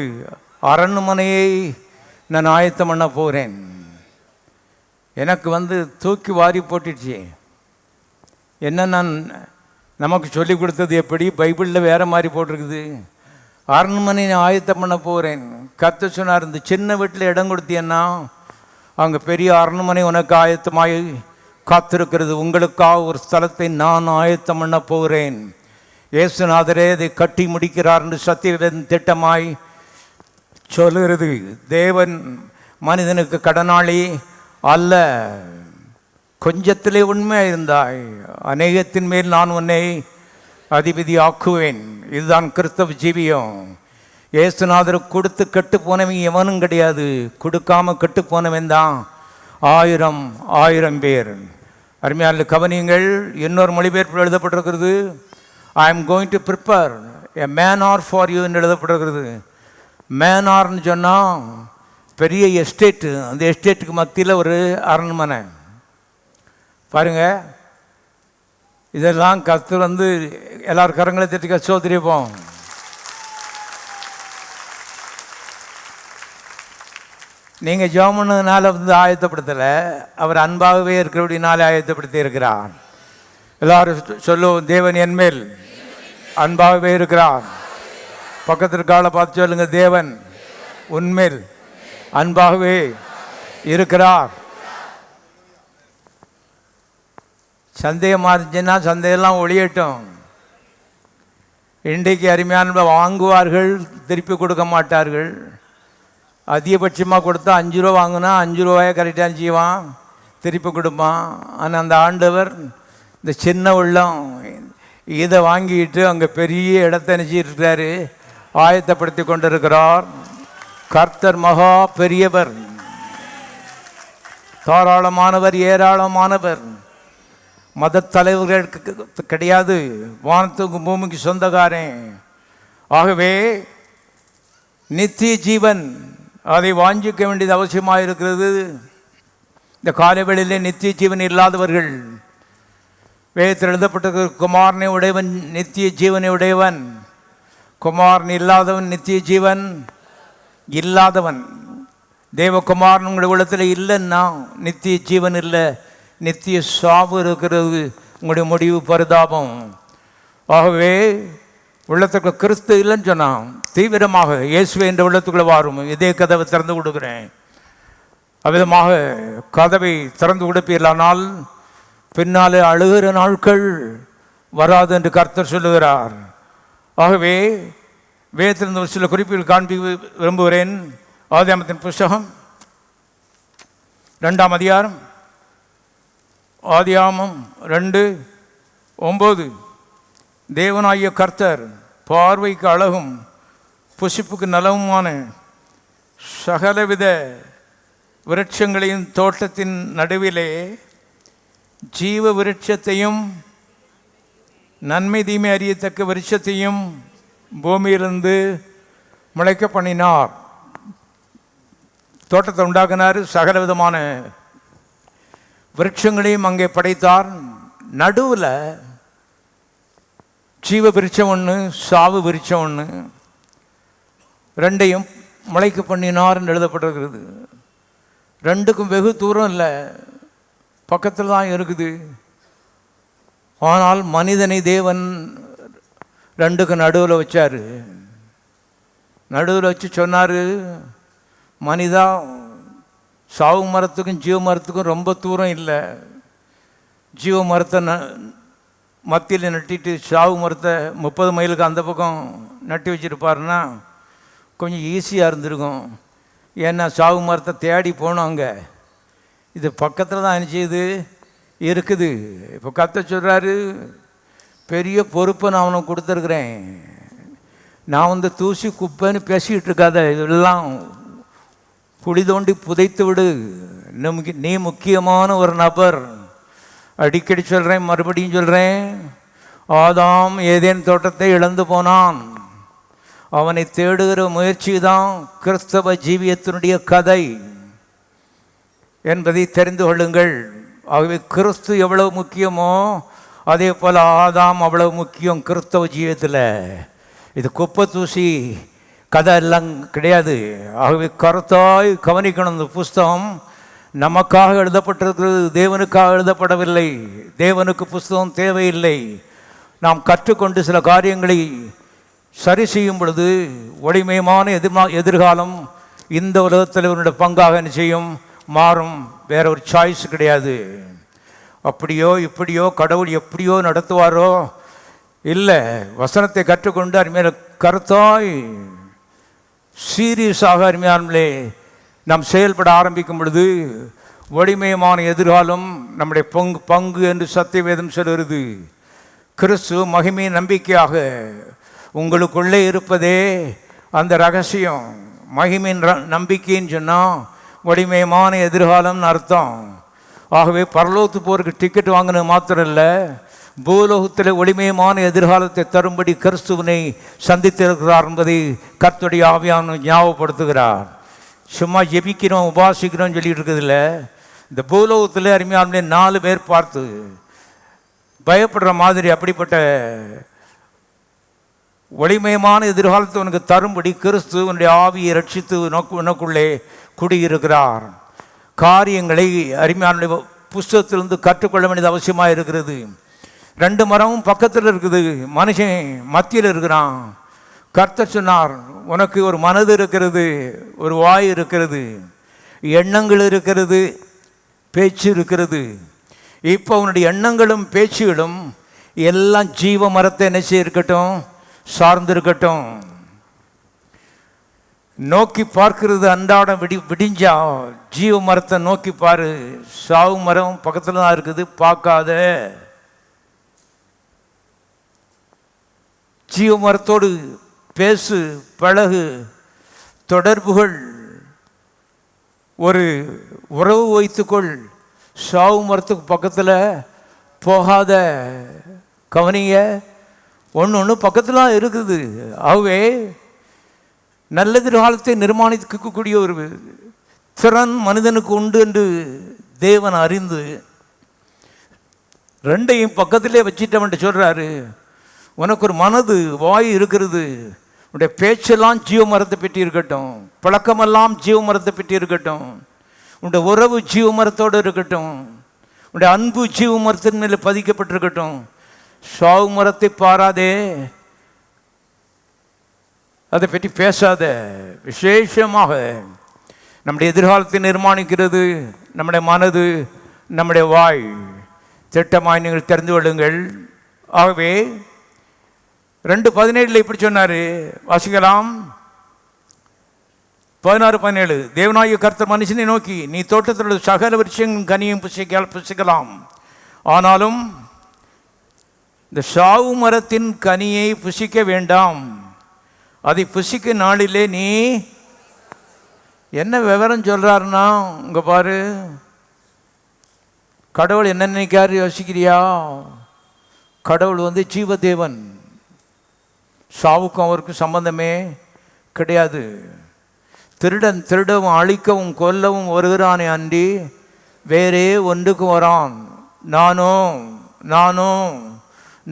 A: அரண்மனையை நான் ஆயத்தம் பண்ண போகிறேன். எனக்கு வந்து தூக்கி வாரி போட்டுடுச்சு. என்ன நான் நமக்கு சொல்லி கொடுத்தது எப்படி? பைபிளில் வேறு மாதிரி போட்டிருக்குது. அரண்மனை ஆயத்தம் பண்ண போகிறேன். கர்த்தர் சொன்னார், இந்த சின்ன வீட்டில் இடம் கொடுத்தீன்னா அங்கே பெரிய அரண்மனை உனக்கு ஆயத்தமாய் காத்திருக்கிறது, உங்களுக்காக ஒரு ஸ்தலத்தை நான் ஆயத்தம் பண்ண போகிறேன். இயேசுநாதரே அதை கட்டி முடிக்கிறார் என்று சத்தியவேதன் திட்டமாய் சொல்லுகிறது. தேவன் மனிதனுக்கு கடனாளி அல்ல. கொஞ்சத்திலே உண்மையாக இருந்தாய், அநேகத்தின் மேல் நான் உன்னை அதிபதி ஆக்குவேன். இதுதான் கிறிஸ்தவ ஜீவியம். இயேசுநாதர் கொடுத்து கெட்டு போனவன் எவனும் கிடையாது, கொடுக்காம கெட்டு போனவன் தான் 1000 பேர். அருமையான கவனியங்கள், இன்னொரு மொழிபெயர்ப்பு எழுதப்பட்டிருக்கிறது, I am going to prepare a manner for you என்று எழுதப்பட்டிருக்கிறது. மேனார்னு சொன்னால் பெரிய எஸ்டேட்டு, அந்த எஸ்டேட்டுக்கு மத்தியில் ஒரு அரண்மனை. பாருங்கள், இதெல்லாம் கர்த்தர் வந்து எல்லாரும் கரங்களை தட்டி கஷ்டோத்திரிப்போம். நீங்கள் ஜெபம் பண்ணதுனால வந்து ஆயத்தப்படுத்தலை, அவர் அன்பாகவே இருக்கிறபடினாலே ஆயத்தப்படுத்தி இருக்கிறார். எல்லாரும் சொல்லுவோம், தேவன் என்மேல் அன்பாகவே இருக்கிறார். பக்கத்திற்கால பார்த்து சொல்லுங்க, தேவன் உன்மேல் அன்பாகவே இருக்கிறார். சந்தேகமாக இருந்துச்சுன்னா சந்தேகம்லாம் ஒழியட்டும். இன்றைக்கு அருமையான வாங்குவார்கள், திருப்பி கொடுக்க மாட்டார்கள். அதிகபட்சமாக கொடுத்தா 5 ரூபா வாங்கினா 5 ரூபாயை கரெக்டாக செய்வான், திருப்பி கொடுப்பான். ஆனால் அந்த ஆண்டவர் இந்த சின்ன உள்ளம் இதை வாங்கிட்டு அங்கே பெரிய இடத்தை நினச்சிருக்கிறாரு, ஆயத்தப்படுத்தி கொண்டிருக்கிறார். கர்த்தர் மகா பெரியவர், தாராளமானவர், ஏராளமானவர். மத தலைவர்களுக்கு கிடையாது, வானத்துக்கு பூமிக்கு சொந்தக்காரன். ஆகவே நித்திய ஜீவன் அதை வாஞ்சிக்க வேண்டியது அவசியமாக இருக்கிறது. இந்த காலவெளியிலே நித்திய ஜீவன் இல்லாதவர்கள், வேதத்தில் எழுதப்பட்டிருக்கிற குமாரனை உடையவன் நித்திய ஜீவனை உடையவன், குமாரன் இல்லாதவன் நித்திய ஜீவன் இல்லாதவன். தேவகுமாரன் உங்களுடைய உள்ளத்தில் இல்லைன்னா நித்திய ஜீவன் இல்லை, நித்திய சாவு இருக்கிறது. உங்களுடைய முடிவு பரிதாபம். ஆகவே உள்ளத்துக்கு கிறிஸ்து இல்லைன்னு சொன்னான், தீவிரமாக இயேசுவே என்ற உள்ளத்துக்குள்ளே வாரும், இதே கதவை திறந்து கொடுக்குறேன். அவ்விதமாக கதவை திறந்து கொடுப்பீர்களானால் பின்னாலே அழுகிற நாட்கள் வராது என்று கர்த்தர் சொல்லுகிறார். ஆகவே வேதத்திலிருந்து ஒரு சில குறிப்புகள் காண்பிக்க விரும்புகிறேன். ஆதியாகமத்தின் புஸ்தகம் 2ஆம் அதிகாரம், ஆதியாகமம் 2:9. தேவனாகிய கர்த்தர் பார்வைக்கு அழகும் புசிப்புக்கு நலவுமான சகலவித விருட்சங்களையும் தோட்டத்தின் நடுவிலே ஜீவ விருட்சத்தையும் நன்மை தீமை அறியத்தக்க விருட்சத்தையும் பூமியிலிருந்து முளைக்க பண்ணினார். தோட்டத்தை உண்டாக்கினார். சகல விதமான விருட்சங்களையும் அங்கே படைத்தார். நடுவில் ஜீவ விருட்சம் ஒன்று, சாவு விருட்சம் ஒன்று, ரெண்டையும் முளைக்க பண்ணினார் என்று எழுதப்பட்டிருக்கிறது. ரெண்டுக்கும் வெகு தூரம் இல்லை, பக்கத்தில் தான் இருக்குது. ஆனால் மனிதனை தேவன் ரெண்டுக்கு நடுவில் வச்சார். நடுவில் வச்சு சொன்னார், மனிதா, சாவு மரத்துக்கும் ஜீவ மரத்துக்கும் ரொம்ப தூரம் இல்லை. ஜீவ மரத்தை மத்தியில் நட்டிட்டு சாவு மரத்தை 30 மைலுக்கு அந்த பக்கம் நட்டி வச்சுருப்பாருன்னா கொஞ்சம் ஈஸியாக இருந்திருக்கும். ஏன்னா சாவு மரத்தை தேடி போனோம். அங்கே இது பக்கத்தில் தான் நினச்சிது இருக்குது. இப்போ கர்த்தர் சொல்கிறாரு, பெரிய பொறுப்பை நான் அவனுக்கு கொடுத்துருக்குறேன். நான் தூசி குப்பைன்னு பேசிக்கிட்டு இருக்காத, இதெல்லாம் குழி தோண்டி புதைத்து விடு. நீ முக்கியமான ஒரு நபர். அடிக்கடி சொல்கிறேன், மறுபடியும் சொல்கிறேன், ஆதாம் ஏதேன் தோட்டத்தை இழந்து போனான். அவனை தேடுகிற முயற்சி தான் கிறிஸ்தவ ஜீவியத்தினுடைய கதை என்பதை தெரிந்து கொள்ளுங்கள். ஆகவே கிறிஸ்து எவ்வளவு முக்கியமோ அதே போல் ஆதாம் அவ்வளவு முக்கியம் கிறிஸ்தவ ஜீவியத்தில். இது குப்பை தூசி கதை எல்லாம் கிடையாது. ஆகவே கருத்தாய் கவனிக்கணும். இந்த புஸ்தகம் நமக்காக எழுதப்பட்டிருக்கிறது, தேவனுக்காக எழுதப்படவில்லை. தேவனுக்கு புஸ்தகம் தேவையில்லை. நாம் கற்றுக்கொண்டு சில காரியங்களை சரி செய்யும் பொழுது ஒளிமயமான எதிர்காலம் இந்த உலகத்தில் இவனுடைய பங்காக என்ன செய்யும், மாறும். வேற ஒரு சாய்ஸ் கிடையாது. அப்படியோ இப்படியோ கடவுள் எப்படியோ நடத்துவாரோ இல்லை. வசனத்தை கற்றுக்கொண்டு அருமையான கருத்தாய் சீரியஸாக அருமையானே நாம் செயல்பட ஆரம்பிக்கும் பொழுது ஒளிமயமான எதிர்காலம் நம்முடைய பங்கு என்று சத்தியவேதம் சொல்கிறது. கிறிஸ்து மகிமையின் நம்பிக்கையாக உங்களுக்குள்ளே இருப்பதே அந்த ரகசியம். மகிமையின் நம்பிக்கைன்னு சொன்னால் ஒளிமயமான எதிர்காலம்னு அர்த்தம். ஆகவே பரலோகத்து போருக்கு டிக்கெட் வாங்கினது மாத்திரம் இல்லை, பூலோகத்தில் ஒளிமயமான எதிர்காலத்தை தரும்படி கிறிஸ்துவனை சந்தித்திருக்கிறார் என்பதை கர்த்தருடைய ஆவியானவர் ஞாபகப்படுத்துகிறார். சும்மா ஜெபிக்கிறோம் உபாசிக்கிறோம் சொல்லிட்டு இருக்குதில்ல. இந்த பூலோகத்தில் அருமையான 4 பேர் பார்த்து பயப்படுற மாதிரி அப்படிப்பட்ட ஒளிமயமான எதிர்காலத்தை உனக்கு தரும்படி கிறிஸ்து உன்னுடைய ஆவியை ரட்சித்து உனக்குள்ளே குடியிருக்கிறார். காரியங்களை அருமையான புஸ்தகத்திலிருந்து கற்றுக்கொள்ள வேண்டியது அவசியமாக இருக்கிறது. 2 மரமும் பக்கத்தில் இருக்குது, மனுஷன் மத்தியில் இருக்கிறான். கர்த்தர் சொன்னார், உனக்கு ஒரு மனது இருக்கிறது, ஒரு வாய் இருக்கிறது, எண்ணங்கள் இருக்கிறது, பேச்சு இருக்கிறது. இப்போ உன்னுடைய எண்ணங்களும் பேச்சுகளும் எல்லாம் ஜீவ மரத்தை என்ன செய்யிருக்கட்டும், சார்ந்திருக்கட்டும். நோக்கி பார்க்கிறது அன்றாடம் விடிஞ்சா ஜீவ மரத்தை நோக்கி பாரு. சாவு மரம் பக்கத்தில் தான் இருக்குது, பார்க்காத. ஜீவ மரத்தோடு பேசு, பழகு, தொடர்புகள், ஒரு உறவு வைத்துக்கொள். சாவு மரத்துக்கு பக்கத்தில் போகாத. கவனிங்க, ஒன்று பக்கத்தில் தான் இருக்குது. ஆகவே நல்ல எதிர்காலத்தை நிர்மாணிக்கக்கூடிய ஒரு திறன் மனிதனுக்கு உண்டு என்று தேவன் அறிந்து 2ஐயும் பக்கத்திலே வச்சிட்டவன்ட்டு சொல்கிறாரு, உனக்கு ஒரு மனது வாய் இருக்கிறது, உன்னுடைய பேச்செல்லாம் ஜீவ மரத்தை பற்றி இருக்கட்டும், பழக்கமெல்லாம் ஜீவ மரத்தை பற்றி இருக்கட்டும், உன்னுடைய உறவு ஜீவ மரத்தோடு இருக்கட்டும், உன்னுடைய அன்பு ஜீவ மரத்தின் மேலே பதிக்கப்பட்டிருக்கட்டும். சாவு மரத்தை பாராதே, அதை பற்றி பேசாத. விசேஷமாக நம்முடைய எதிர்காலத்தை நிர்மாணிக்கிறது நம்முடைய மனது, நம்முடைய வாய். திட்டமாய் நீங்கள் தெரிந்து கொள்ளுங்கள். ஆகவே 2:17 இப்படி சொன்னார். வாசிக்கலாம். 16:17 தேவனாகிய கர்த்தர் மனுஷனை நோக்கி, நீ தோட்டத்தில் உள்ள சகல விருட்சங்களின் கனியும் புசிக்கலாம், ஆனாலும் இந்த சாவு மரத்தின் கனியை புசிக்க வேண்டாம், அதை புசிக்க நாளிலே நீ என்ன விவரம் சொல்றாருன்னா, இங்க பாரு, கடவுள் என்ன நினைக்காரு யோசிக்கிறியா? கடவுள் ஜீவதேவன், சாவுக்கும் அவருக்கு சம்பந்தமே கிடையாது. திருடன் திருடவும் அழிக்கவும் கொல்லவும் வருகிறானே அன்றி வேறே ஒன்றுக்கு வரான்.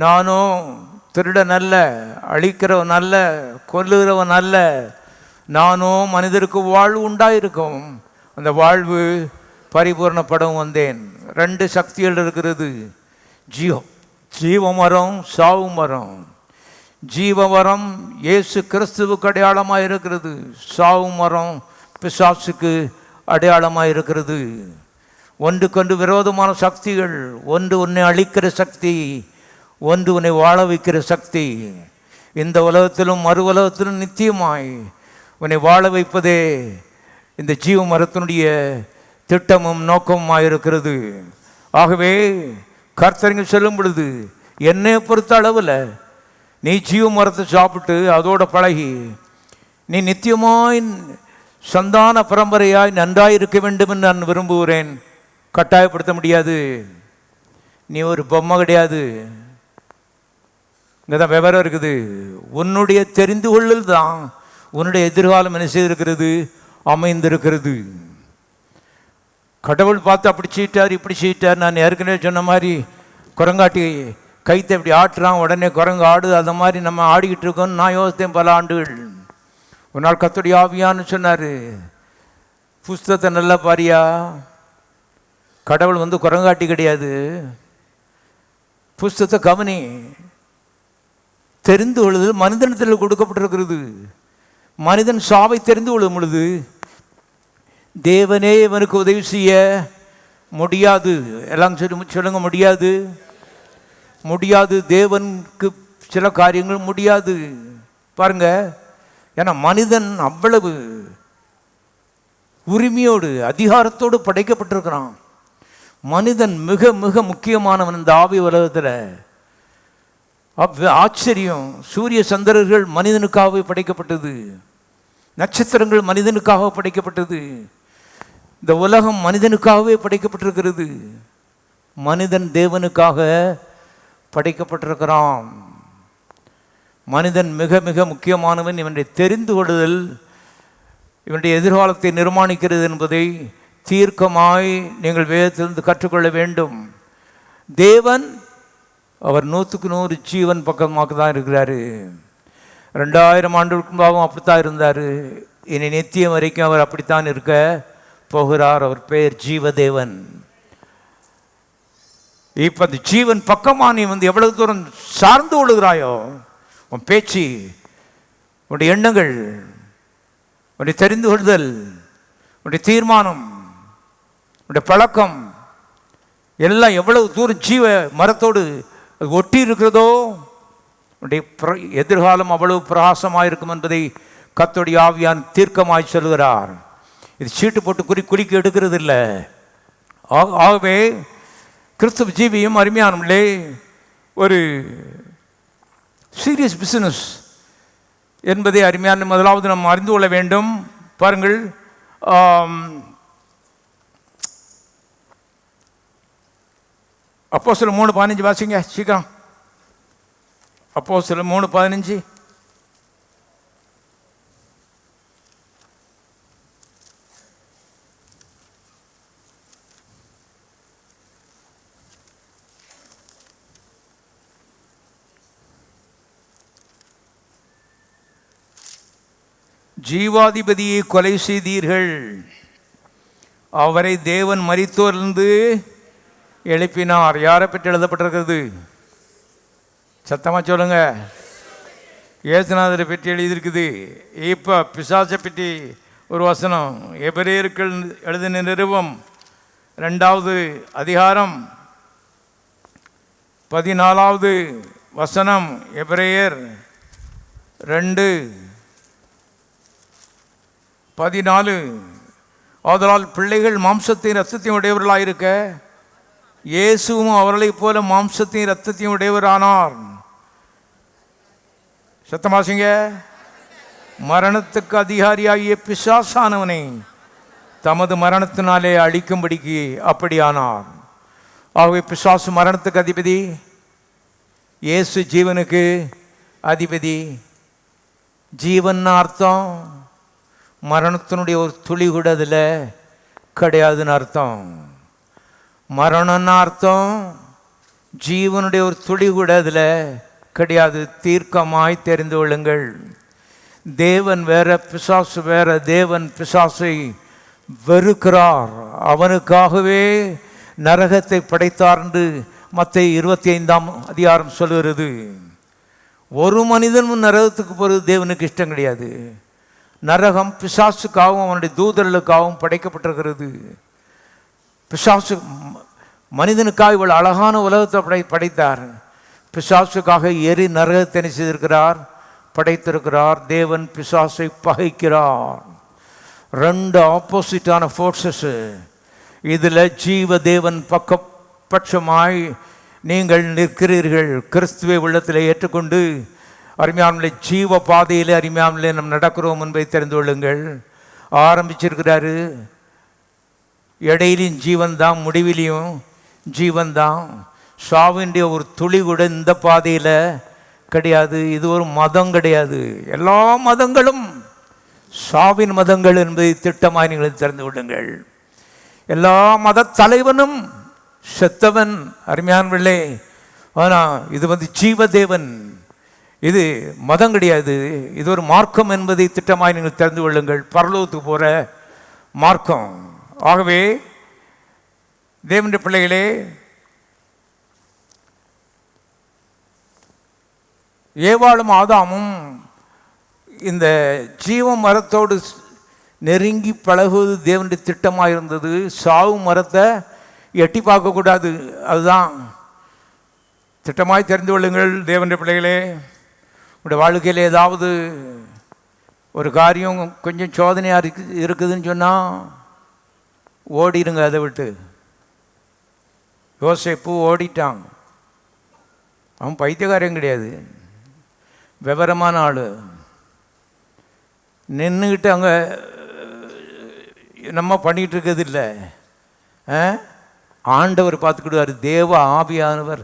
A: நானும் திருடன் அல்ல, அழிக்கிறவன் அல்ல, கொல்லுகிறவன் அல்ல. நானும் மனிதருக்கு வாழ்வு உண்டாயிருக்கும், அந்த வாழ்வு பரிபூர்ணப்படவும் வந்தேன். 2 சக்திகள் இருக்கிறது, ஜீவ மரம், சாவு மரம். ஜீவவரம் இயேசு கிறிஸ்துவுக்கு அடையாளமாக இருக்கிறது, சாவு மரம் பிசாசுக்கு அடையாளமாக இருக்கிறது. ஒன்றுக்கொன்று விரோதமான சக்திகள், ஒன்று உன்னை அழிக்கிற சக்தி, ஒன்று உன்னை வாழ வைக்கிற சக்தி. இந்த உலகத்திலும் மறு உலகத்திலும் நித்தியமாய் உன்னை வாழ வைப்பதே இந்த ஜீவ மரத்தினுடைய திட்டமும் நோக்கமுமாக இருக்கிறது. ஆகவே கர்த்தர் சொல்லும் பொழுது, என்னை பொறுத்த அளவில் நீ ஜீவ மரத்தை சாப்பிட்டு அதோட பழகி நீ நித்தியமாய் சந்தான பரம்பரையாய் நன்றாய் இருக்க வேண்டும் என்று நான் விரும்புகிறேன். கட்டாயப்படுத்த முடியாது. நீ ஒரு பொம்மை கிடையாது. இங்கே தான் விவரம் இருக்குது. உன்னுடைய தெரிந்து கொள்ளல் தான் உன்னுடைய எதிர்காலம் என்ன செய்திருக்கிறது, அமைந்திருக்கிறது. கடவுள் பார்த்து அப்படி செய்யிட்டார் இப்படி செய்யிட்டார். நான் ஏற்கனவே சொன்ன மாதிரி குரங்காட்டி கைத்தை இப்படி ஆட்டுறான், உடனே குரங்கு ஆடுது. அந்த மாதிரி நம்ம ஆடிக்கிட்டு இருக்கோம்னு நான் யோசித்தேன் பல ஆண்டுகள். ஒரு நாள் கர்த்தருடைய ஆவியான்னு சொன்னார், புஸ்தகத்தை நல்லா பாரியா, கடவுள் குரங்காட்டி கிடையாது, புஸ்தகத்தை கவனி. தெரிந்து கொள்ளுதல் மனிதனத்தில் கொடுக்கப்பட்டிருக்கிறது. மனிதன் சாவை தெரிந்து கொள்ளும் பொழுது தேவனே இவனுக்கு உதவி செய்ய முடியாது. எல்லாம் சொல்லுங்க, முடியாது. தேவனுக்கு சில காரியங்கள் முடியாது. பாருங்க, ஏன்னா மனிதன் அவ்வளவு உரிமையோடு அதிகாரத்தோடு படைக்கப்பட்டிருக்கிறான். மனிதன் மிக மிக முக்கியமானவன் இந்த ஆவி உலகத்தில். ஆச்சரியம், சூரிய சந்திரர்கள் மனிதனுக்காகவே படைக்கப்பட்டது, நட்சத்திரங்கள் மனிதனுக்காக படைக்கப்பட்டது, இந்த உலகம் மனிதனுக்காகவே படைக்கப்பட்டிருக்கிறது. மனிதன் தேவனுக்காக படைக்கப்பட்டிருக்கிறான். மனிதன் மிக மிக முக்கியமானவன். இவனுடைய தெரிந்து கொள்ளுதல் இவனுடைய எதிர்காலத்தை நிர்மாணிக்கிறது என்பதை தீர்க்கமாய் நீங்கள் வேதத்திலிருந்து கற்றுக்கொள்ள வேண்டும். தேவன் அவர் 100க்கு 100 ஜீவன் பக்கமாக தான் இருக்கிறாரு. 2000 ஆண்டுகளுக்கு முன்பாகவும் அப்படித்தான் இருந்தார். இனி நித்தியம் வரைக்கும் அவர் அப்படித்தான் இருக்க போகிறார். அவர் பெயர் ஜீவதேவன். இப்போ அந்த ஜீவன் பக்கமாக நீ எவ்வளவு தூரம் சார்ந்து கொள்ளுகிறாயோ, உன் பேச்சு, உன்னுடைய எண்ணங்கள், உன்னுடைய தெரிந்து கொள்ளுதல், உன்னுடைய தீர்மானம், உன்னுடைய பழக்கம் எல்லாம் எவ்வளவு தூரம் ஜீவ மரத்தோடு ஒட்டி இருக்கிறதோ உன்னுடைய எதிர்காலம் அவ்வளவு பிரகாசமாக இருக்கும் என்பதை கர்த்தருடைய ஆவியான் தீர்க்கமாய் சொல்கிறார். இது சீட்டு போட்டு குலுக்கி எடுக்கிறது இல்லை. ஆகவே கிறிஸ்துவ ஜீவியம் அருமையானே ஒரு சீரியஸ் பிசினஸ் என்பதை அருமையான முதலாவது நாம் அறிந்து கொள்ள வேண்டும். பாருங்கள், அப்போஸ்தலர் 3:15 வாசிங்க சீக்கிரம். அப்போஸ்தலர் 3:15. ஜீவாதிபதியை கொலை செய்தீர்கள், அவரை தேவன் மரித்தோரிலிருந்து எழுப்பினார். யாரை பற்றி எழுதப்பட்டிருக்கிறது? சத்தமாக சொல்லுங்க. இயேசுநாதரை பற்றி எழுதியிருக்குது. இப்போ பிசாசை பற்றி ஒரு வசனம், எபிரேயர்கள் எழுதின நிருபம் 2வது அதிகாரம் 14வது வசனம், எபிரேயர் 2:14. ஆதலால் பிள்ளைகள் மாம்சத்தையும் இரத்தத்தையும் உடையவர்களாயிருக்க இயேசுவும் அவர்களைப் போல மாம்சத்தையும் இரத்தத்தையும் உடையவரானார். சத்தமாசிங்க. மரணத்துக்கு அதிகாரியாகிய பிசாசானவனை தமது மரணத்தினாலே அழிக்கும்படிக்கு அப்படியானார். ஆகவே பிசாசு மரணத்துக்கு அதிபதி, இயேசு ஜீவனுக்கு அதிபதி. ஜீவன் அர்த்தம் மரணத்தினுடைய ஒரு துளி கூட அதில் கிடையாதுன்னு அர்த்தம். மரணம்னு அர்த்தம் ஜீவனுடைய ஒரு துளி கூட அதில் கிடையாது. தீர்க்கமாய் தெரிந்து கொள்ளுங்கள். தேவன் வேற, பிசாசு வேற. தேவன் பிசாசை வெறுக்கிறார். அவனுக்காகவே நரகத்தை படைத்தார் என்று மத்தேயு 25ஆம் அதிகாரம் சொல்லுகிறது. ஒரு மனிதனும் நரகத்துக்கு போகிறது தேவனுக்கு இஷ்டம் கிடையாது. நரகம் பிசாசுக்காகவும் அவனுடைய தூதர்களுக்காகவும் படைக்கப்பட்டிருக்கிறது. பிசாசு மனிதனுக்காக இவ்வளவு அழகான உலகத்தை படைத்தார். பிசாசுக்காக எரி நரகத்தை செய்திருக்கிறார், படைத்திருக்கிறார். தேவன் பிசாசை பகைக்கிறார். ரெண்டு ஆப்போசிட்டான ஃபோர்ஸஸ். இதில் ஜீவ தேவன் பட்சமாய் நீங்கள் நிற்கிறீர்கள். கிறிஸ்துவை உள்ளத்தில் ஏற்றுக்கொண்டு அருமையானவர்களே, ஜீவ பாதையில் அருமையானவர்களே நாம் நடக்கிறோம் என்பதை தெரிந்து கொள்ளுங்கள். ஆரம்பிச்சிருக்கிறாரு. இடையிலையும் ஜீவன்தான், முடிவிலையும் ஜீவன்தான். சாவினுடைய ஒரு துளி கூட இந்த பாதையில் கிடையாது. இது ஒரு மதம் கிடையாது. எல்லா மதங்களும் சாவின் மதங்கள் என்பதை திட்டமாக நீங்கள் தெரிந்து கொள்ளுங்கள். எல்லா மத தலைவனும் செத்தவன் அருமையானவர்களே. ஆனால் இது ஜீவதேவன், இது மதம் கிடையாது. இது ஒரு மார்க்கம் என்பதை திட்டமாக நீங்கள் தெரிந்து கொள்ளுங்கள். பரலோகத்துக்கு போகிற மார்க்கம். ஆகவே தேவனுடைய பிள்ளைகளே, ஏவாளும் ஆதாமும் இந்த ஜீவ மரத்தோடு நெருங்கி பழகுவது தேவனுடைய திட்டமாக இருந்தது. சாவு மரத்தை எட்டி பார்க்கக்கூடாது. அதுதான் திட்டமாய் தெரிந்து கொள்ளுங்கள். தேவனுடைய பிள்ளைகளே, உங்களுடைய வாழ்க்கையில் ஏதாவது ஒரு காரியம் கொஞ்சம் சோதனையாக இருக்குதுன்னு சொன்னால் ஓடிடுங்க அதை விட்டு. யோசேப்பு ஓடிட்டான். அவன் பைத்தியக்காரன் கிடையாது, விவரமான ஆள். நின்றுக்கிட்டு அங்கே நம்ம பண்ணிகிட்டு இருக்கிறது இல்லை. ஆண்டவர் பார்த்துக்கிடுவார். தேவ ஆவியானவர்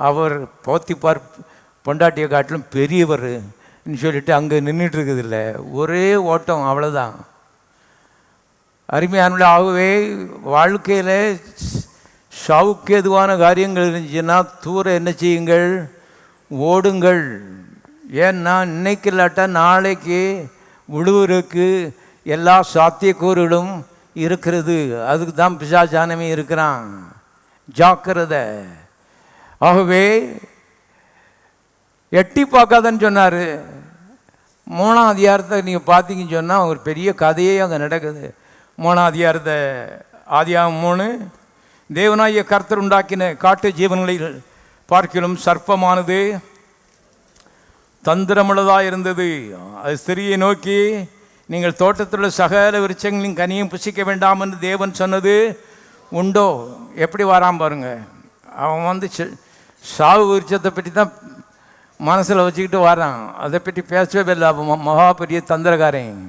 A: அவர் போத்திப்பார் பொண்டாட்டியை காட்டிலும் பெரியவர்னு சொல்லிட்டு அங்கே நின்றுட்டு இருக்குது இல்லை. ஒரே ஓட்டம், அவ்வளோதான். அருமையானவர்களே, ஆகவே வாழ்க்கையில் சாவுக்கு எதுவான காரியங்கள் இருந்துச்சுன்னா தூர என்ன செய்யுங்கள், ஓடுங்கள். ஏன்னா இன்னைக்கு இல்லாட்டா நாளைக்கு விழுவருக்கு எல்லா சாத்தியக்கூறுகளும் இருக்கிறது. அதுக்கு தான் பிசாசானமே இருக்கிறான். ஜாக்கிரதை. ஆகவே எட்டி பார்க்காதன்னு சொன்னார். 3ஆம் அதிகாரத்தை நீங்கள் பார்த்தீங்கன்னு சொன்னால் ஒரு பெரிய கதையே அங்கே நடக்குது. 3ஆம் அதிகாரத்தை, ஆதியாகமம் 3, தேவனாகிய கர்த்தர் உண்டாக்கின காட்டு ஜீவன்களில் பார்க்கிலும் சர்ப்பமானது தந்திரமுள்ளதாக இருந்தது. அது ஸ்திரியை நோக்கி, நீங்கள் தோட்டத்தில் உள்ள சகல விருட்சங்களின் கனியும் புசிக்க வேண்டாம் என்று தேவன் சொன்னது உண்டோ? எப்படி வரான் பாருங்க. அவன் சாவு விருட்சத்தை பற்றி தான் மனசில் வச்சுக்கிட்டு வரான். அதை பற்றி பேசவே இல்லை. அவன் மகா பெரிய தந்திரக்காரன்.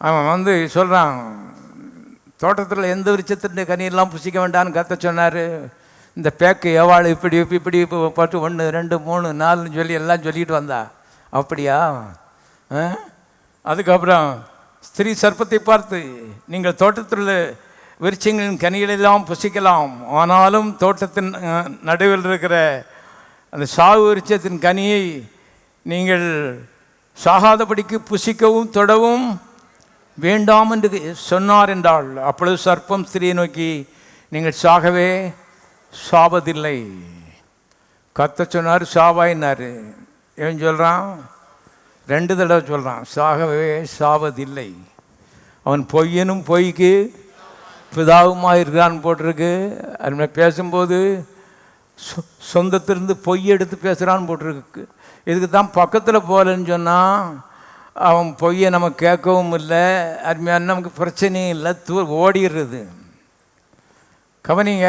A: அவன் சொல்கிறான், தோட்டத்தில் எந்த விருட்சத்தின் கனியெல்லாம் புசிக்க வேண்டான்னு கத்த சொன்னார். இந்த பேக்கு எவாள் இப்படி இப்படி பட்டு 1 2 3 4 சொல்லி எல்லாம் சொல்லிக்கிட்டு வந்தா. அப்படியா? அதுக்கப்புறம் ஸ்திரீ சர்ப்பத்தை பார்த்து, நீங்கள் தோட்டத்தில் விருட்சங்களின் கனிகளெல்லாம் புசிக்கலாம், ஆனாலும் தோட்டத்தின் நடுவில் இருக்கிற அந்த சாவு விருட்சத்தின் கனியை நீங்கள் சாகாதபடிக்கு புசிக்கவும் தொடவும் வேண்டாம் என்று சொன்னார் என்றாள். அப்பொழுது சர்ப்பம் ஸ்திரியை நோக்கி, நீங்கள் சாகவே சாவதில்லை. கத்த சொன்னார், சாவாயினார். ஏன் சொல்கிறான்? 2 தடவை சொல்கிறான், சாகவே சாவதில்லை. அவன் பொய்யனும் பொய்க்கு பிதாவுமாக இருக்கிறான்னு போட்டிருக்கு. அது பேசும்போது சொந்தத்திலிருந்து பொய் எடுத்து பேசுகிறான்னு போட்டிருக்கு. இதுக்கு தான் பக்கத்தில் போகலன்னு சொன்னால் அவன் பொய்யை நம்ம கேட்கவும் இல்லை, அருமையான நமக்கு பிரச்சனையும் இல்லை, ஓடிடுறது. கவனிங்க,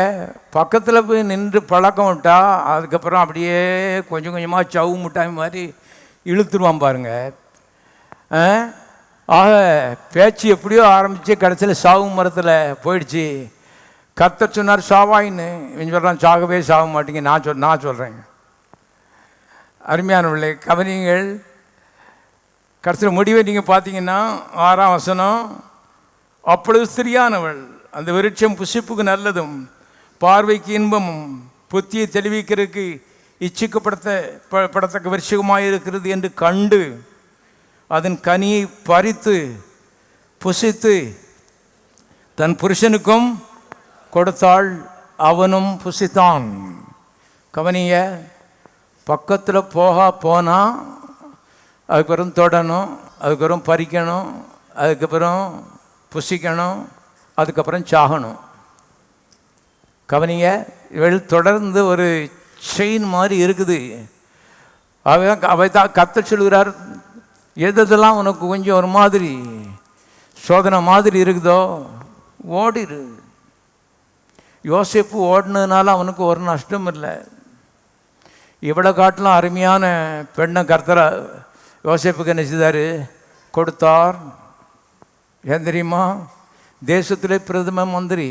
A: பக்கத்தில் போய் நின்று பழக்கம் விட்டா அதுக்கப்புறம் அப்படியே கொஞ்சம் கொஞ்சமாக சவு முட்டாய் மாதிரி இழுத்துருவான் பாருங்க. ஆக பேச்சு எப்படியோ ஆரம்பித்து கடைசியில் சாவு மரத்தில் போயிடுச்சு. கர்த்தர் சொன்னார் சாவாயின்னு, இவன் சொல்கிறான் சாகவே சாக மாட்டீங்க. நான் சொல்கிறேன். அருமையானவர்களே கவனிங்கள், கடைசியில் முடிவை நீங்கள் பார்த்தீங்கன்னா 6ஆம் வசனம், அப்பொழுது ஸ்திரியானவள் அந்த விருட்சம் புசிப்புக்கு நல்லதும் பார்வைக்கு இன்பமும் புத்தியை தெளிவிக்கிறதுக்கு இச்சிக்கப்படத்தக்க விருட்சகமாக இருக்கிறது என்று கண்டு அதன் கனியை பறித்து புசித்து தன் புருஷனுக்கும் கொடுத்தாள், அவனும் புசித்தான். கவனிய, பக்கத்தில் போனால் அதுக்கப்புறம் தொடணும், அதுக்கப்புறம் பறிக்கணும், அதுக்கப்புறம் புசிக்கணும், அதுக்கப்புறம் சாகணும். கவனிங்க, இவள் தொடர்ந்து ஒரு செயின் மாதிரி இருக்குது. அவை தான் கர்த்தர் சொல்கிறார், எதெல்லாம் உனக்கு கொஞ்சம் ஒரு மாதிரி சோதனை மாதிரி இருக்குதோ ஓடிரு. யோசேப்பு ஓடினதுனால அவனுக்கு ஒரு நஷ்டம் இல்லை. இவ்வளோ காட்டிலும் அருமையான பெண்ணை கர்த்தர் யோசேப்புக்கு என்ன செய்தார், கொடுத்தார். ஏன் தெரியுமா? தேசத்திலே பிரதம மந்திரி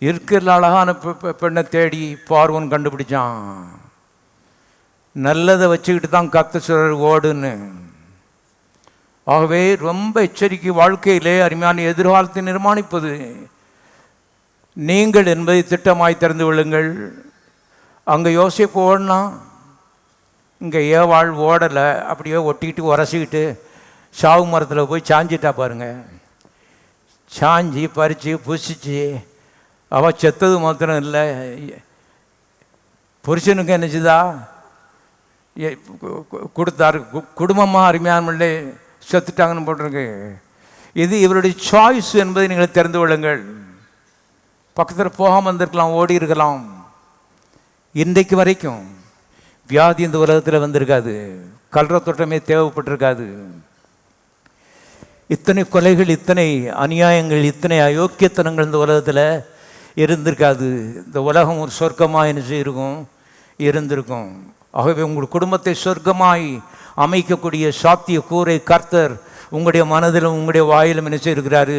A: இருக்கிற அழகான பெண்ணை தேடி பார்வன் கண்டுபிடிச்சான். நல்லதை வச்சுக்கிட்டு தான் கர்த்தர் சொல்றார் ஓடுன்னு. ஆகவே ரொம்ப எச்சரிக்கை. வாழ்க்கையிலே அருமையான எதிர்காலத்தை நிர்மாணிப்பது நீங்கள் என்பதை திட்டமாய் திறந்து கொள்ளுங்கள். அங்கே யோசிப்பு ஓடனா, இங்கே ஏவாள் ஓடலை, அப்படியே ஒட்டிக்கிட்டு உரசிக்கிட்டு சாவு மரத்தில் போய் சாஞ்சிட்டா பாருங்க. சாஞ்சி பறித்து புசிச்சு அவள் செத்தது மாத்திரம் இல்லை, புருஷனுக்கு என்னச்சுதா கொடுத்தாரு. குடும்பமாக அருமையானே செத்துட்டாங்கன்னு போட்டிருக்கு. இது இவருடைய சாய்ஸ் என்பதை நீங்கள் தெரிந்து கொள்ளுங்கள். பக்கத்தில் போகாமல் வந்திருக்கலாம், ஓடி இருக்கலாம். இன்றைக்கு வரைக்கும் வியாதி இந்த உலகத்தில் வந்திருக்காது, கல்ற தோட்டமே தேவைப்பட்டிருக்காது. இத்தனை கொலைகள், இத்தனை அநியாயங்கள், இத்தனை அயோக்கியத்தனங்கள் இந்த உலகத்தில் இருந்திருக்காது. இந்த உலகம் ஒரு சொர்க்கமாக என்ன செய்யிருக்கும், இருந்திருக்கும். ஆகவே உங்கள் குடும்பத்தை சொர்க்கமாய் அமைக்கக்கூடிய சாத்திய கூரை கர்த்தர் உங்களுடைய மனதிலும் உங்களுடைய வாயிலும் என்ன செய்திருக்கிறாரு,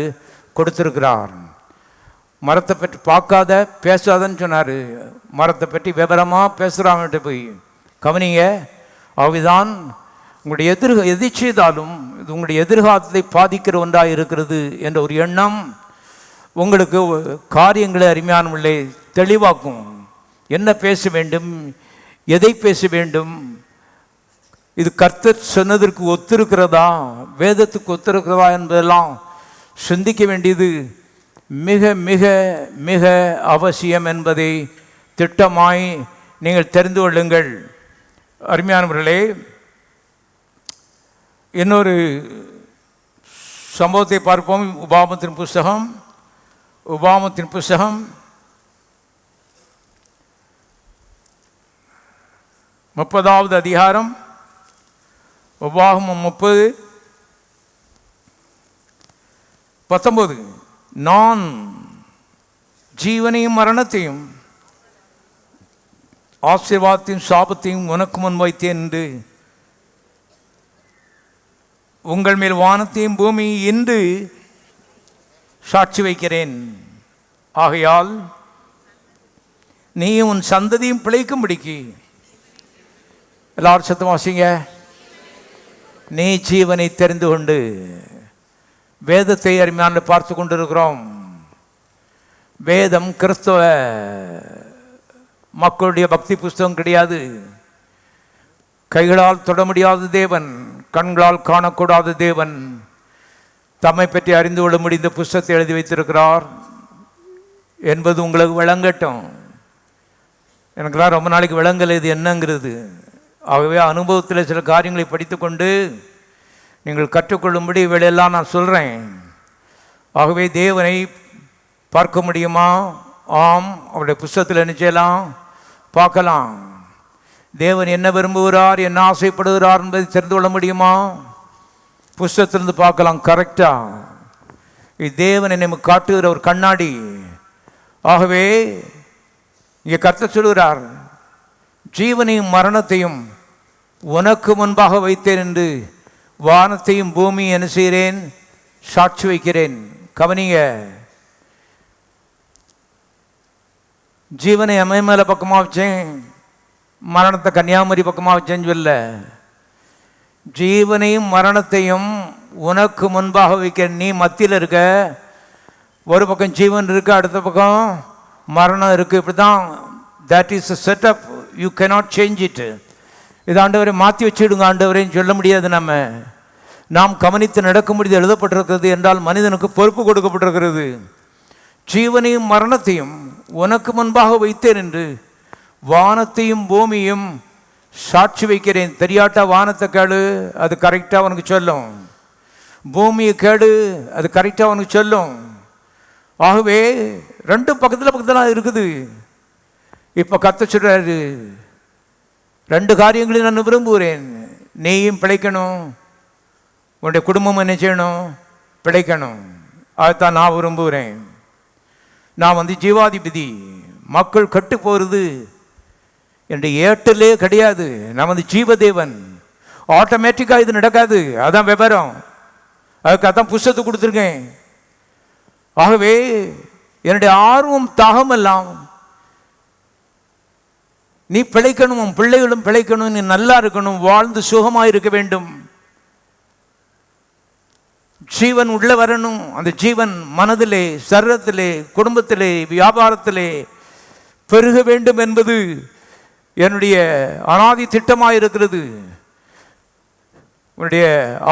A: கொடுத்திருக்கிறார். மரத்தை பற்றி பார்க்காத பேசாதன்னு சொன்னார். மரத்தை பற்றி விவரமாக பேசுகிறாங்கட்டு போய் கவனிங்க. அவைதான் உங்களுடைய எது செய்தாலும் இது உங்களுடைய எதிர்காலத்தை பாதிக்கிற ஒன்றாக இருக்கிறது என்ற ஒரு எண்ணம் உங்களுக்கு காரியங்களை அருமையானவர்களே தெளிவாக்கும். என்ன பேச வேண்டும், எதை பேச வேண்டும், இது கர்த்தர் சொன்னதற்கு ஒத்திருக்கிறதா, வேதத்துக்கு ஒத்திருக்கிறதா என்பதெல்லாம் சிந்திக்க வேண்டியது மிக மிக மிக அவசியம் என்பதை திட்டமாய் நீங்கள் தெரிந்து கொள்ளுங்கள். அருமையானவர்களே, இன்னொரு சம்பவத்தை பார்ப்போம். உபாகமத்தின் புஸ்தகம் 30வது அதிகாரம், உபாகமம் 30:19. நான் ஜீவனையும் மரணத்தையும் ஆசீர்வாதத்தையும் சாபத்தையும் உனக்கு முன் வைத்தேன் என்று உங்கள் மேல் வானத்தையும் பூமியை இன்று சாட்சி வைக்கிறேன். ஆகையால் நீயும் உன் சந்ததியும் பிழைக்கும்படிக்கு, எல்லாரும் சத்தம் வாசிங்க, நீ ஜீவனை தெரிந்து கொண்டு. வேதத்தை அருமையான பார்த்து கொண்டிருக்கிறோம். வேதம் கிறிஸ்தவ மக்களுடைய பக்தி புஸ்தகம் கிடையாது. கைகளால் தொட முடியாத தேவன், கண்களால் காணக்கூடாத தேவன் தம்மை பற்றி அறிந்து கொள்ள முடிந்த புஸ்தகத்தை எழுதி வைத்திருக்கிறார் என்பது உங்களுக்கு விளங்கட்டும். எனக்குலாம் ரொம்ப நாளைக்கு விளங்கலை இது என்னங்கிறது. ஆகவே அனுபவத்தில் சில காரியங்களை படித்து கொண்டு நீங்கள் கற்றுக்கொள்ளும்படி இவையெல்லாம் நான் சொல்கிறேன். ஆகவே தேவனை பார்க்க முடியுமா? ஆம், அவருடைய புஸ்தகத்தில் என்ன செய்யலாம், பார்க்கலாம். தேவன் என்ன விரும்புகிறார், என்ன ஆசைப்படுகிறார் என்பதை தெரிந்து கொள்ள முடியுமா? புஸ்தகத்திலிருந்து பார்க்கலாம். கரெக்டா தேவன் என்னை காட்டுகிற ஒரு கண்ணாடி. ஆகவே இங்கே கர்த்தர் சொல்கிறார், ஜீவனையும் மரணத்தையும் உனக்கு முன்பாக வைத்தேன் என்று வானத்தையும் பூமியும் என்ன செய்கிறேன், சாட்சி வைக்கிறேன். கவனிங்க, ஜீவனை அம்மைமேல பக்கமாக வச்சேன், மரணத்தை கன்னியாகுமரி பக்கமாக வச்சேன்னு சொல்ல, ஜீவனையும் மரணத்தையும் உனக்கு முன்பாக வைக்க. நீ மத்தியில் இருக்க, ஒரு பக்கம் ஜீவன் இருக்கு, அடுத்த பக்கம் மரணம் இருக்கு. இப்படி தான், that is a setup, you cannot change it. இது ஆண்டவரை மாற்றி வச்சுடுங்க ஆண்டவரைன்னு சொல்ல முடியாது. நாம் கவனித்து நடக்க முடியாது எழுதப்பட்டிருக்கிறது என்றால் மனிதனுக்கு பொறுப்பு கொடுக்கப்பட்டிருக்கிறது. ஜீவனையும் மரணத்தையும் உனக்கு முன்பாக வைத்தேன் என்று வானத்தையும் பூமியும் சாட்சி வைக்கிறேன். தெரியாட்டா வானத்தை கேளு, அது கரெக்டாக உனக்கு சொல்லும். பூமியை கேடு, அது கரெக்டாக உனக்கு சொல்லும். ஆகவே ரெண்டும் பக்கத்தில் இருக்குது. இப்போ கர்த்தர் சொல்றாரு, ரெண்டு காரியங்களையும் நான் விரும்புகிறேன். நீயும் பிழைக்கணும், உன்னுடைய குடும்பம் என்ன செய்யணும், பிழைக்கணும். அதுதான் நான் விரும்புகிறேன். நான் ஜீவாதிபதி. மக்கள் கட்டு போகிறது என்னுடைய ஏட்டலே கிடையாது. நான் ஜீவதேவன். ஆட்டோமேட்டிக்காக இது நடக்காது. அதான் விவரம். அதுக்கு அதான் புஸ்தகத்தை கொடுத்துருக்கேன். ஆகவே என்னுடைய ஆர்வம் தாகமெல்லாம் நீ பிழைக்கணும், உன் பிள்ளைகளும் பிழைக்கணும், நீ நல்லா இருக்கணும், வாழ்ந்து சுகமாக இருக்க வேண்டும். ஜீவன் உள்ள வரணும். அந்த ஜீவன் மனதிலே, சரீரத்திலே, குடும்பத்திலே, வியாபாரத்திலே பெருக வேண்டும் என்பது என்னுடைய அனாதி திட்டமாக இருக்கிறது. உன்னுடைய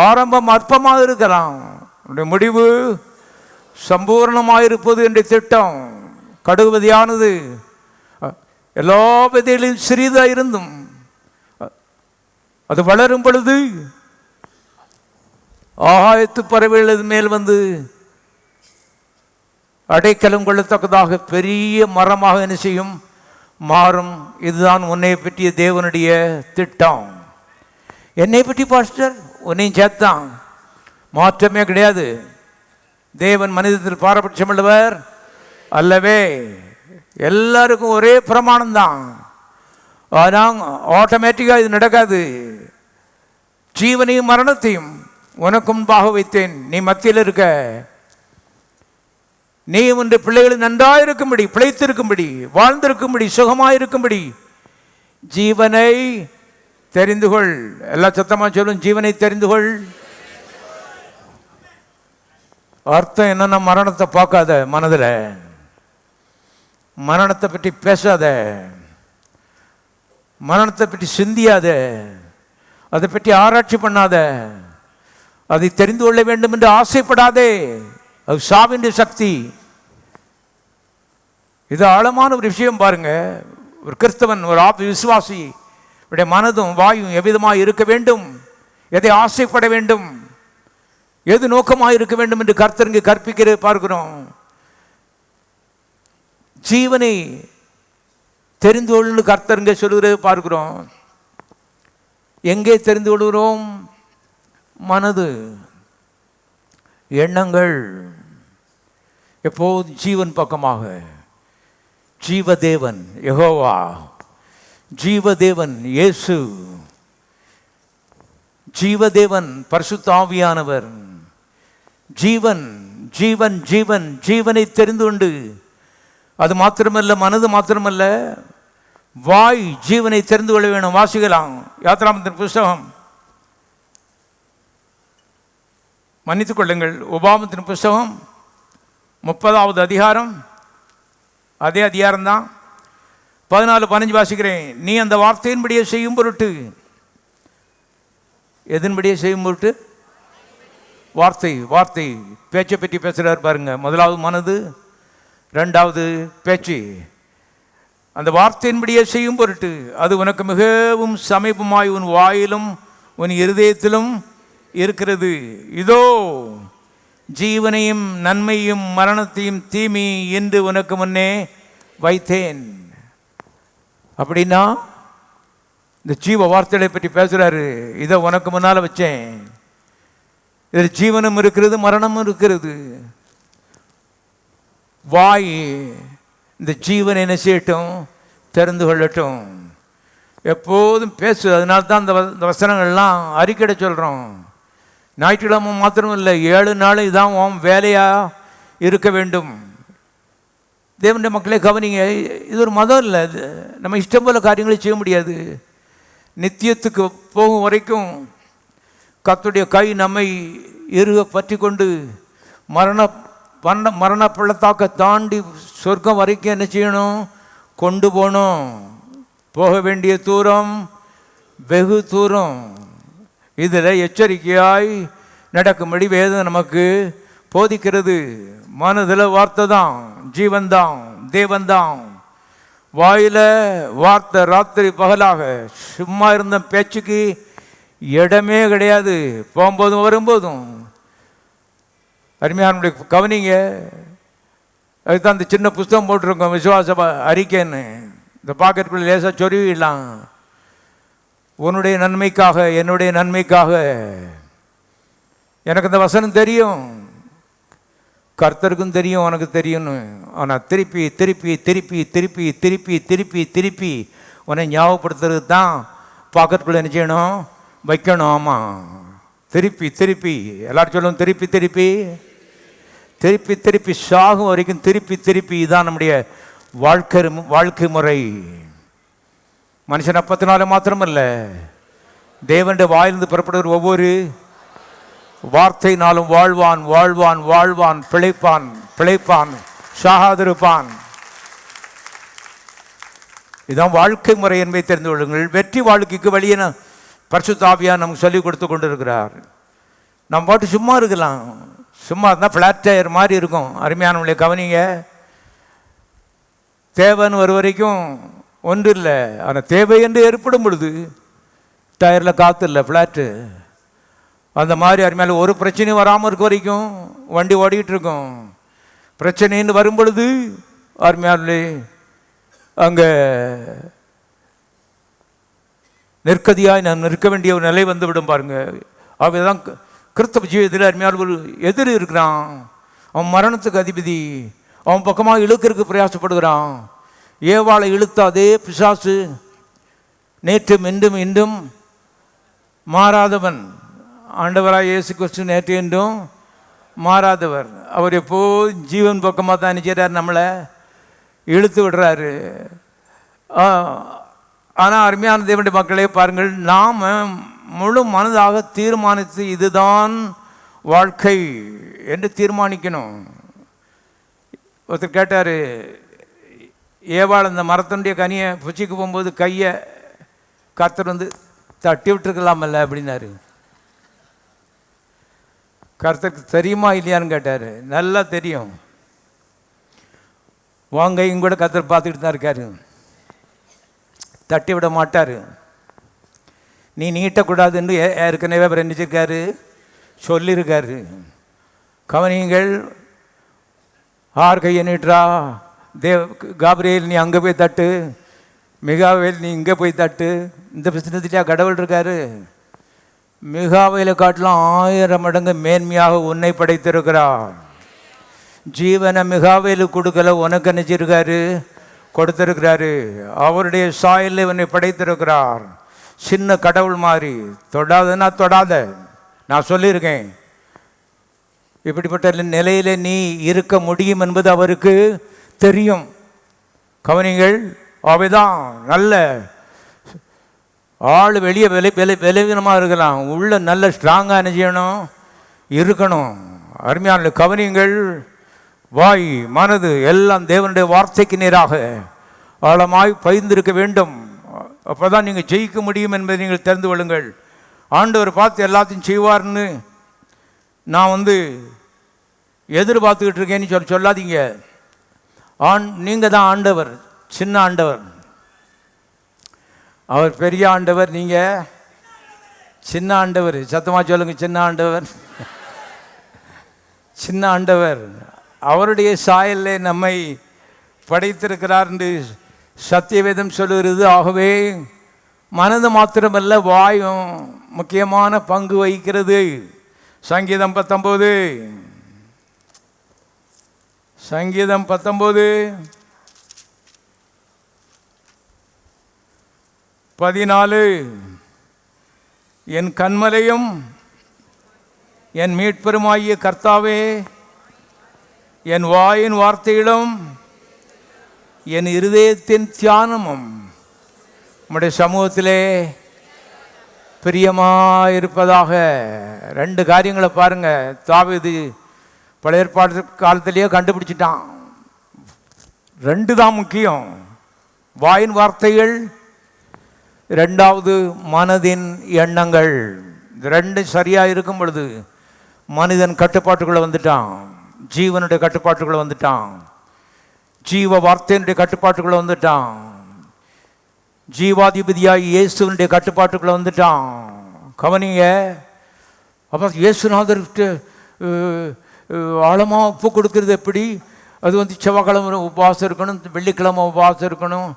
A: ஆரம்பம் அற்பமாக இருக்கலாம், உன்னுடைய முடிவு சம்பூர்ணமாக இருப்பது என்ற திட்டம் கடுகுவதியானது. எல்லா விதைகளிலும் சிறிதாக இருந்தும் அது வளரும் பொழுது ஆகாயத்து பறவைகள் மேல் அடைக்கலம் கொள்ளத்தக்கதாக பெரிய மரமாக என்ன செய்யும், மாறும். இதுதான் உன்னை பற்றிய தேவனுடைய திட்டம். என்னை பற்றி பாஸ்டர், உன்னையும் சேர்த்தான், மாற்றமே கிடையாது. தேவன் மனிதத்தில் பாரபட்சம் உள்ளவர் அல்லவே. எல்லாருக்கும் ஒரே பிரமாணம்தான். ஆனால் ஆட்டோமேட்டிக்காக இது நடக்காது. ஜீவனையும் மரணத்தையும் உனக்கு முன்பாக வைத்தேன். நீ மத்தியில் இருக்க. நீ உன் பிள்ளைகள் நன்றாயிருக்கும்படி, பிழைத்திருக்கும்படி, வாழ்ந்திருக்கும்படி, சுகமாயிருக்கும்படி ஜீவனை தெரிந்து கொள். எல்லா சத்தமா சொல்லும், ஜீவனை தெரிந்து கொள். அர்த்தம் என்னன்னா, மரணத்தை பார்க்காத, மனதில் மரணத்தை பற்றி பேசாத, மரணத்தை பற்றி சிந்தியாத, அதை பற்றி ஆராய்ச்சி பண்ணாத, அதை தெரிந்து கொள்ள வேண்டும் என்று ஆசைப்படாதே. அது சாவின் சக்தி. இது ஆழமான ஒரு விஷயம் பாருங்க. ஒரு கிறிஸ்தவன், ஒரு விசுவாசி உடைய மனதும் வாயும் எவ்விதமாக இருக்க வேண்டும், எதை ஆசைப்பட வேண்டும், எது நோக்கமாக இருக்க வேண்டும் என்று கர்த்தர் இங்கு கற்பிக்கிறது பார்க்கிறோம். ஜீவனை தெரிந்து கொள்ளு கர்த்தர் இங்கே சொல்லுகிறது பார்க்கிறோம். எங்கே தெரிந்து கொள்கிறோம்? மனது, எண்ணங்கள் எப்போது ஜீவன் பக்கமாக. ஜீவதேவன் யெகோவா, ஜீவதேவன் இயேசு, ஜீவதேவன் பரிசுத்த ஆவியானவர். ஜீவன் ஜீவன் ஜீவன் ஜீவனை தெரிந்து கொண்டு, அது மாத்திரமல்ல, மனது மாத்திரமல்ல, வாய் ஜீவனை தெரிந்து கொள்ள வேணும். வாசிக்கலாம் யாத்திராமத்தின் புஸ்தகம், மன்னித்துக் கொள்ளுங்கள், உபாகமத்தின் புஸ்தகம் 30வது அதிகாரம், அதே அதிகாரம்தான், 14-15 வாசிக்கிறேன். நீ அந்த வார்த்தையின்படியே செய்யும் பொருட்டு. எதன்படியே செய்யும் பொருட்டு? வார்த்தை. வார்த்தை பேச்சை பற்றி பேசுகிறார் பாருங்க. முதலாவது மனது, ரெண்டாவது பேச்சு. அந்த வார்த்தையின்படியே செய்யும் பொருட்டு அது உனக்கு மிகவும் சமீபமாய் உன் வாயிலும் உன் இருதயத்திலும் இருக்கிறது. இதோ ஜீவனையும் நன்மையும் மரணத்தையும் தீமை என்று உனக்கு முன்னே வைத்தேன். அப்படின்னா இந்த ஜீவ வார்த்தைகளை பற்றி பேசுகிறாரு. இதை உனக்கு முன்னால் வச்சேன். இதில் ஜீவனும் இருக்கிறது, மரணமும் இருக்கிறது. வாய் இந்த ஜீவனை என்ன செய்யட்டும், தெரிந்து கொள்ளட்டும். எப்போதும் பேசு. அதனால தான் இந்த வசனங்கள்லாம் அறிக்கையிட சொல்கிறோம். ஞாயிற்றுக்கிழமை மாத்திரம் இல்லை, 7 நாள் இதான் உன் வேலையாக இருக்க வேண்டும். தேவனுடைய மக்களே கவனிங்க, இது ஒரு மதம் இல்லை. இது நம்ம இஷ்டம் போல காரியங்களை செய்ய முடியாது. நித்தியத்துக்கு போகும் வரைக்கும் கர்த்தருடைய கை நம்மை இறுக பற்றி கொண்டு மரண பள்ளத்தாக்க தாண்டி சொர்க்கம் வரைக்கும் என்ன செய்யணும், கொண்டு போகணும். போக வேண்டிய தூரம் வெகு தூரம். இதில் எச்சரிக்கையாய் நடக்கும்படி வேதம் நமக்கு போதிக்கிறது. மனதில் வார்த்தை தான், ஜீவன்தான், தேவன்தான். வாயில் வார்த்தை ராத்திரி பகலாக. சும்மா இருந்த பேச்சுக்கு இடமே கிடையாது, போகும்போதும் வரும்போதும். அருமையானுடைய கவனிங்க. அதுதான் இந்த சின்ன புஸ்தகம் போட்டிருக்கோம், விசுவாச அறிக்கைன்னு. இந்த பாக்கெட்டுக்குள்ள லேசாக சொருவிடலாம். உன்னுடைய நன்மைக்காக, என்னுடைய நன்மைக்காக. எனக்கு இந்த வசனம் தெரியும், கர்த்தருக்கும் தெரியும், உனக்கு தெரியும்னு. ஆனால் திருப்பி திருப்பி திருப்பி திருப்பி திருப்பி திருப்பி திருப்பி உன்னை ஞாபகப்படுத்துறது தான் பாக்கெட்டுக்குள்ளே என்ன செய்யணும், வைக்கணும். ஆமாம், திருப்பி திருப்பி. எல்லாரும் சொல்லுவோம், திருப்பி திருப்பி திருப்பி திருப்பி சாகும் வரைக்கும் திருப்பி திருப்பி. இதுதான் நம்முடைய வாழ்க்கை முறை. மனுஷன் அப்பத்தினால மாத்திரமல்ல, தேவனுடைய வாயிலிருந்து புறப்படுகிற ஒவ்வொரு வார்த்தையினாலும் வாழ்வான் வாழ்வான் வாழ்வான், பிழைப்பான் பிழைப்பான், சாகாதிருப்பான். இதுதான் வாழ்க்கை முறை என்பதை தெரிந்து கொள்ளுங்கள். வெற்றி வாழ்க்கைக்கு வழியை பரிசுத்த ஆவியானவர் நமக்கு சொல்லிக் கொடுத்து கொண்டு இருக்கிறார். நம்ம பாட்டு சும்மா இருக்கலாம். சும்மா இருந்தால் ஃப்ளாட் டயர் மாதிரி இருக்கும். அருமையானவங்களை கவனிங்க. தேவைன்னு ஒரு வரைக்கும் ஒன்று இல்லை. ஆனால் தேவை என்று ஏற்படும் பொழுது டயரில் காற்று இல்லை, ஃப்ளாட்டு. அந்த மாதிரி அருமையால் ஒரு பிரச்சனையும் வராமல் இருக்க வரைக்கும் வண்டி ஓடிக்கிட்டு இருக்கும். பிரச்சனைன்னு வரும் பொழுது அருமையாலே அங்கே நெருக்கதியாக நான் நிற்க வேண்டிய ஒரு நிலை வந்து விடும் பாருங்க. அவதான் கிறிஸ்தவ ஜீவிதத்தில் அருமையான ஒரு எதிரி இருக்கிறான். அவன் மரணத்துக்கு அதிபதி. அவன் பக்கமாக இழுக்கிறதுக்கு பிரயாசப்படுகிறான். ஏவாளை இழுத்த அதே பிசாசு நேற்றும் இன்றும் இன்றும் மாறாதவன். ஆண்டவராக இயேசு கிறிஸ்து நேற்று என்றும் மாறாதவர். அவர் எப்போ ஜீவன் பக்கமாக தான் நினைச்சார், நம்மளை இழுத்து விடுறாரு. ஆனால் அருமையான தேவனுடைய மக்களே பாருங்கள், நாம் முழு மனதாக தீர்மானித்து இதுதான் வாழ்க்கை என்று தீர்மானிக்கணும். ஒருத்தர் கேட்டார், ஏவாள் அந்த மரத்தினுடைய கனியை புச்சிக்கு போகும்போது கையை கர்த்தர் வந்து தட்டி விட்டுருக்கலாமல்ல அப்படின்னாரு. கர்த்தருக்கு தெரியுமா இல்லையான்னு கேட்டார். நல்லா தெரியும். வாங்கையும் கூட கர்த்தர் பார்த்துக்கிட்டு தான் இருக்காரு, தட்டி விட மாட்டார். நீ நீட்டக்கூடாதுன்னு ஏற்கனவே அவர் நினைச்சிருக்காரு, சொல்லியிருக்காரு. கவனியுங்கள், ஆர் கையை நீட்டுறா, காபிரியேல் நீ அங்கே போய் தட்டு, மிகாவேல் நீ இங்கே போய் தட்டு. இந்த பிசினஸ்லையா கடவுள் இருக்காரு? மிகாவேலை காட்டிலும் 1000 மடங்கு மேன்மையாக உன்னை படைத்திருக்கிறார். ஜீவனை மிகாவேலு கொடுக்கல, உனக்கு நினைச்சிருக்காரு, கொடுத்திருக்கிறாரு. அவருடைய சாயலில் உன்னை படைத்திருக்கிறார். சின்ன கடவுள் மாதிரி. தொடாதன்னா தொடாத, நான் சொல்லியிருக்கேன். இப்படிப்பட்ட நிலையில் நீ இருக்க முடியும் என்பது அவருக்கு தெரியும். கவனிங்கள், அவைதான் நல்ல ஆள். வெளியே விளைவினமாக இருக்கலாம், உள்ள நல்ல ஸ்ட்ராங்காக என்ன செய்யணும், இருக்கணும். அருமையான கவனிங்கள், வாய் மனது எல்லாம் தேவனுடைய வார்த்தைக்கு நேராக ஆழமாய் பயிர்ந்திருக்க வேண்டும். அப்போ தான் நீங்கள் ஜெயிக்க முடியும் என்பதை நீங்கள் தெரிந்து கொள்ளுங்கள். ஆண்டவர் பார்த்து எல்லாத்தையும் செய்வார்னு நான் எதிர்பார்த்துக்கிட்டு இருக்கேன்னு சொல்லாதீங்க. நீங்கள் தான் ஆண்டவர், சின்ன ஆண்டவர். அவர் பெரிய ஆண்டவர், நீங்கள் சின்ன ஆண்டவர். சத்தமாக சொல்லுங்க, சின்ன ஆண்டவர். சின்ன ஆண்டவர் அவருடைய சாயலில் நம்மை படைத்திருக்கிறார் என்று சத்தியவேதம் சொல்லுகிறது. ஆகவே மனது மாத்திரமல்ல, வாயும் முக்கியமான பங்கு வகிக்கிறது. சங்கீதம் 19 14 என் கன்மலையும் என் மீட்பெருமாகிய கர்த்தாவே, என் வாயின் வார்த்தைகளும் என் இருதயத்தின் தியானமும் உம்முடைய சமூகத்திலே பிரியமாயிருப்பதாக. 2 காரியங்களை பாருங்க. தாவீது பழைய ஏற்பாடு காலத்திலேயே கண்டுபிடிச்சிட்டான். 2 தான் முக்கியம். வாயின் வார்த்தைகள், 2வது மனதின் எண்ணங்கள். 2 சரியாக இருக்கும் பொழுது மனிதன் கட்டுப்பாட்டுக்குள்ளே வந்துட்டான், ஜீவனுடைய கட்டுப்பாட்டுக்குள்ளே வந்துட்டான், ஜீவ வார்த்தையினுடைய கட்டுப்பாட்டுக்குள்ளே வந்துட்டான், ஜீவாதிபதியாகி இயேசுனுடைய கட்டுப்பாட்டுக்குள்ளே வந்துட்டான். கவனிங்க. அப்போ இயேசுநாதர்கிட்ட ஆழமாக ஒப்பு கொடுக்கறது எப்படி? அது செவ்வாய்க்கிழமை உபவாசம் இருக்கணும், வெள்ளிக்கிழமை உபவாசம் இருக்கணும்,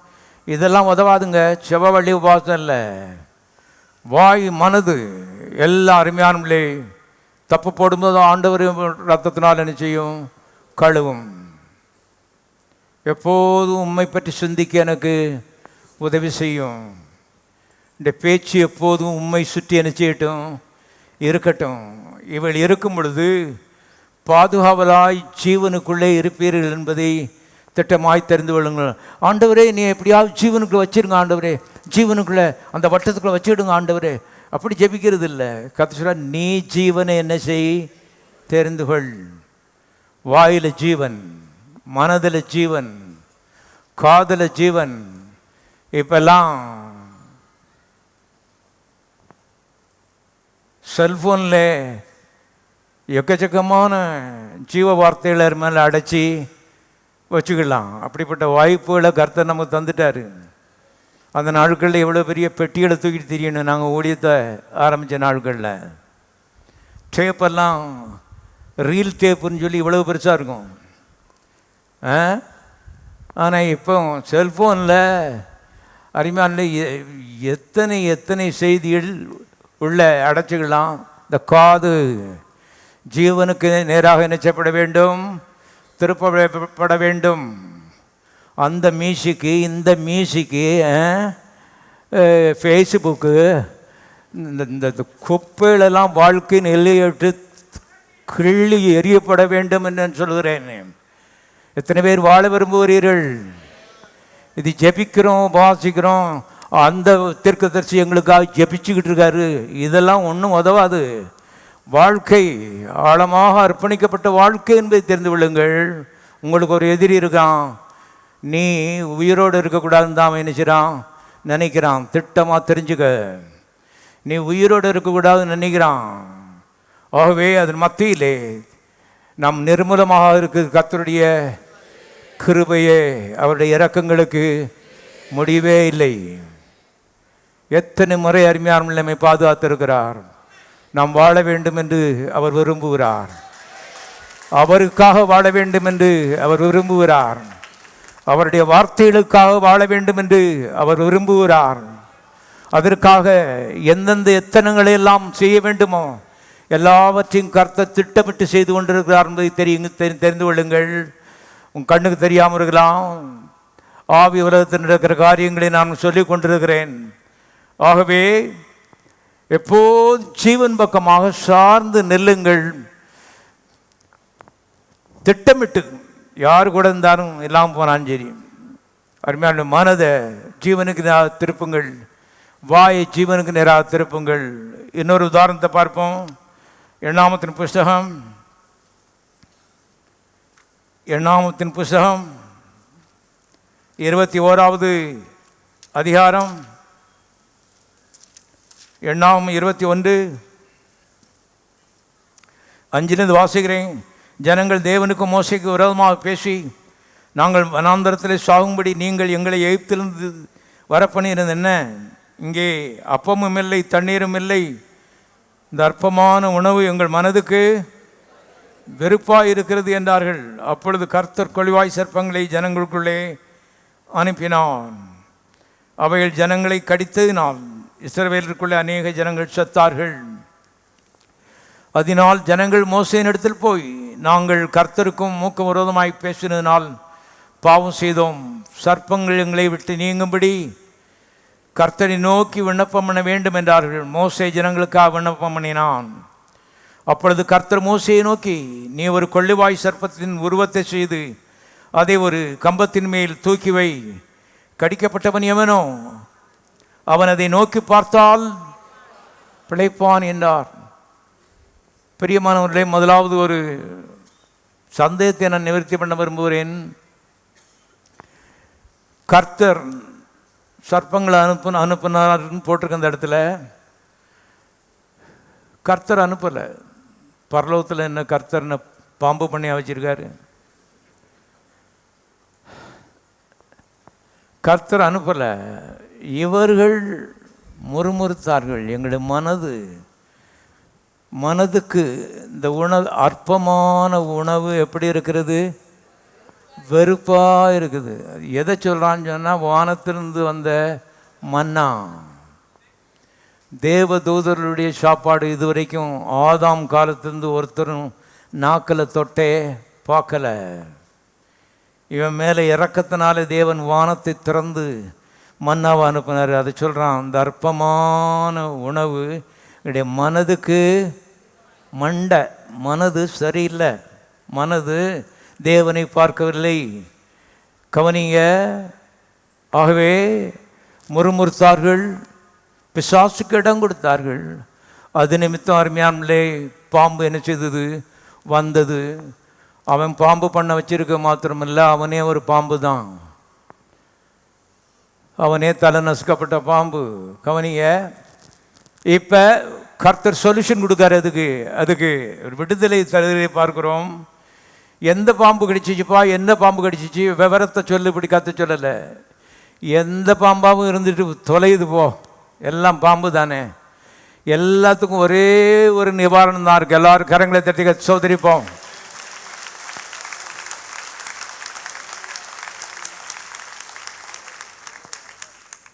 A: இதெல்லாம் உதவாதுங்க. செவ்வாய் வெள்ளி உபவாசம் இல்லை. வாய் மனது எல்லாம் அருமையானே. தப்பு போடும்போது ஆண்டவர் ரத்தத்தினால் என்ன செய்யும்? கழுவும். எப்போதும் உண்மை பற்றி சிந்திக்க எனக்கு உதவி செய்யும். இந்த பேச்சு எப்போதும் உண்மை சுற்றி என்ன செய்யட்டும்? இருக்கட்டும். இவள் இருக்கும் பொழுது பாதுகாவலாய் ஜீவனுக்குள்ளே இருப்பீர்கள் என்பதை திட்டமாய் தெரிந்து கொள்ளுங்கள். ஆண்டவரே, நீ எப்படியாவது ஜீவனுக்குள்ளே வச்சிருங்க ஆண்டவரே, ஜீவனுக்குள்ளே அந்த வட்டத்துக்குள்ளே வச்சுடுங்க ஆண்டவரே. அப்படி ஜெபிக்கிறது இல்லை. கர்த்தர் சொல்றார், நீ ஜீவனை என்ன செய்? தெரிந்து கொள். வாயில ஜீவன், மனதில் ஜீவன், காதல ஜீவன். இப்பெல்லாம் செல்ஃபோனில் எக்கச்சக்கமான ஜீவ வார்த்தைகளை மேலே அடைச்சி வச்சுக்கலாம். அப்படிப்பட்ட வாய்ப்புகளை கர்த்தர் நமக்கு தந்துட்டார். அந்த நாட்களில் எவ்வளோ பெரிய பெட்டிகளை தூக்கிட்டு தெரியணும். நாங்கள் ஊழியத்தை ஆரம்பித்த நாட்களில் டேப்பெல்லாம் ரீல் டேப்புன்னு சொல்லி இவ்வளோ பெருசாக இருக்கும். ஆனால் இப்போ செல்ஃபோனில் அருமையான எத்தனை செய்திகள் உள்ள அடைச்சிக்கலாம். இந்த காது ஜீவனுக்கு நேராக நினைச்சப்பட வேண்டும், திருப்பப்பட வேண்டும். அந்த மியூசிக்கு, இந்த மியூசிக்கு, ஃபேஸ்புக்கு, இந்த குப்பைகளெல்லாம் வாழ்க்கையின் எல்லையிட்டு கிள்ளி எரியப்பட வேண்டும் என்று சொல்கிறேன். எத்தனை பேர் வாழ விரும்புகிறீர்கள்? இது ஜெபிக்கிறோம், வாசிக்கிறோம், அந்த தீர்க்கதரிசி எங்களுக்காக ஜெபிச்சுக்கிட்டு இருக்காரு. இதெல்லாம் ஒன்றும் உதவாது. வாழ்க்கை ஆழமாக அர்ப்பணிக்கப்பட்ட வாழ்க்கை என்பதை தெரிந்து கொள்ளுங்கள். உங்களுக்கு ஒரு எதிரி இருக்கான். நீ உயிரோடு இருக்கக்கூடாதுன்னு தான் நினைக்கிறான், நினைக்கிறான். திட்டமாக தெரிஞ்சுக்க, நீ உயிரோடு இருக்கக்கூடாதுன்னு நினைக்கிறான். ஆகவே அதன் மத்தியிலே நாம் நிர்மூலமாக இருக்குது. கர்த்தருடைய கிருபையே, அவருடைய இரக்கங்களுக்கு முடிவே இல்லை. எத்தனை முறை அருமையான நம்மை பாதுகாத்திருக்கிறார். நாம் வாழ வேண்டும் என்று அவர் விரும்புகிறார். அவருக்காக வாழ வேண்டும் என்று அவர் விரும்புகிறார். அவருடைய வார்த்தைகளுக்காக வாழ வேண்டும் என்று அவர் விரும்புகிறார். அதற்காக எந்தெந்த எத்தனங்களை எல்லாம் செய்ய வேண்டுமோ எல்லாவற்றையும் கர்த்தர் திட்டமிட்டு செய்து கொண்டிருக்கிறார் என்பதை தெரிந்து கொள்ளுங்கள். உன் கண்ணுக்கு தெரியாமல் இருக்கலாம். ஆவி உலகத்தில் நடக்கிற காரியங்களை நான் சொல்லிக் கொண்டிருக்கிறேன். ஆகவே எப்போது ஜீவன் பக்கமாக சார்ந்து நெல்லுங்கள். திட்டமிட்டு யார் கூட இருந்தாலும் எல்லாம் போனாலும் சரி, அருமையான மனதை ஜீவனுக்கு நேராக திருப்புங்கள், வாயை ஜீவனுக்கு நேராக திருப்புங்கள். இன்னொரு உதாரணத்தை பார்ப்போம். எண்ணாமத்தின் புஸ்தகம் 21வது அதிகாரம், எண்ணாமம் 21:5 வாசிக்கிறேன். ஜனங்கள் தேவனுக்கு மோசைக்கு விரோதமாக பேசி, நாங்கள் வனாந்தரத்தில் சாகும்படி நீங்கள் எங்களை எகிப்திலிருந்து வரப்பண்ணியிருந்தது என்ன? இங்கே அப்பமும் இல்லை, தண்ணீரும் இல்லை. இந்த அற்பமான உணவு எங்கள் மனதுக்கு வெறுப்பாக இருக்கிறது என்றார்கள். அப்பொழுது கர்த்தர் கொள்வாய் சர்ப்பங்களை ஜனங்களுக்குள்ளே அனுப்பினான். அவைகள் ஜனங்களை கடித்ததினால் இஸ்ரவேலருக்குள்ளே அநேக ஜனங்கள் செத்தார்கள். அதனால் ஜனங்கள் மோசேயினிடத்தில் போய், நாங்கள் கர்த்தருக்கும் மூக்க விரோதமாய் பேசினதினால் பாவம் செய்தோம், சர்ப்பங்கள் எங்களை விட்டு நீங்கும்படி கர்த்தரை நோக்கி விண்ணப்பம் பண்ண வேண்டும் என்றார்கள். மோசே ஜனங்களுக்காக விண்ணப்பம் பண்ணினான். அப்பொழுது கர்த்தர் மோசேயை நோக்கி, நீ ஒரு கொள்ளிவாய் சர்ப்பத்தின் உருவத்தை செய்து அதை ஒரு கம்பத்தின் மேல் தூக்கி வை, கடிக்கப்பட்டவன் எவனோ அவன் அதை நோக்கி பார்த்தால் பிழைப்பான் என்றார். பிரியமானவர்களே, முதலாவது ஒரு சந்தேகத்தை நான் நிவர்த்தி பண்ண விரும்புகிறேன். கர்த்தர் சர்ப்பங்களை அனுப்பினார்னு போட்டிருக்க அந்த இடத்துல கர்த்தர் அனுப்பலை. பரலோகத்தில் என்ன கர்த்தர் என்ன பாம்பு பண்ணி வச்சிருக்காரு? கர்த்தர் அனுப்பலை. இவர்கள் முறுமுறுத்தார்கள். எங்களுடைய மனதுக்கு இந்த உணவு, அற்பமான உணவு எப்படி இருக்கிறது? வெறுப்பாக இருக்குது. எதை சொல்கிறான்னு சொன்னால், வானத்திலிருந்து வந்த மன்னா, தேவதூதர்களுடைய சாப்பாடு. இதுவரைக்கும் ஆதாம் காலத்திலிருந்து ஒருத்தரும் நாக்கில் தொட்டே பார்க்கல. இவன் மேலே இறக்கத்தினாலே தேவன் வானத்தை திறந்து மன்னாவை அனுப்பினார். அதை சொல்கிறான், அந்த அற்பமான உணவு என்னுடைய மனதுக்கு மனது சரியில்லை, மனது தேவனை பார்க்கவில்லை. கவனிங்க. ஆகவே முறுமுறுத்தார்கள், பிசாசுக்கு இடம் கொடுத்தார்கள். அது நிமித்தம் அருமையானே பாம்பு என்ன செய்தது? வந்தது. அவன் பாம்பு பண்ண வச்சிருக்க மாத்திரமில்லை, அவனே ஒரு பாம்பு தான். அவனே தலை நசுக்கப்பட்ட பாம்பு. கவனிங்க. இப்போ கர்த்தர் சொல்யூஷன் கொடுக்காரு. அதுக்கு ஒரு விடுதலை தருவதை பார்க்குறோம். எந்த பாம்பு கடிச்சிச்சுப்பா, என்ன பாம்பு கடிச்சிச்சு, விவரத்தை சொல்லு, இப்படி கற்று சொல்லலை. எந்த பாம்பாவும் இருந்துட்டு தொலையுது போ, எல்லாம் பாம்பு தானே. எல்லாத்துக்கும் ஒரே ஒரு நிவாரணம் தான் இருக்குது. எல்லாரும் கரங்களை தட்டி சோதரிப்போம்.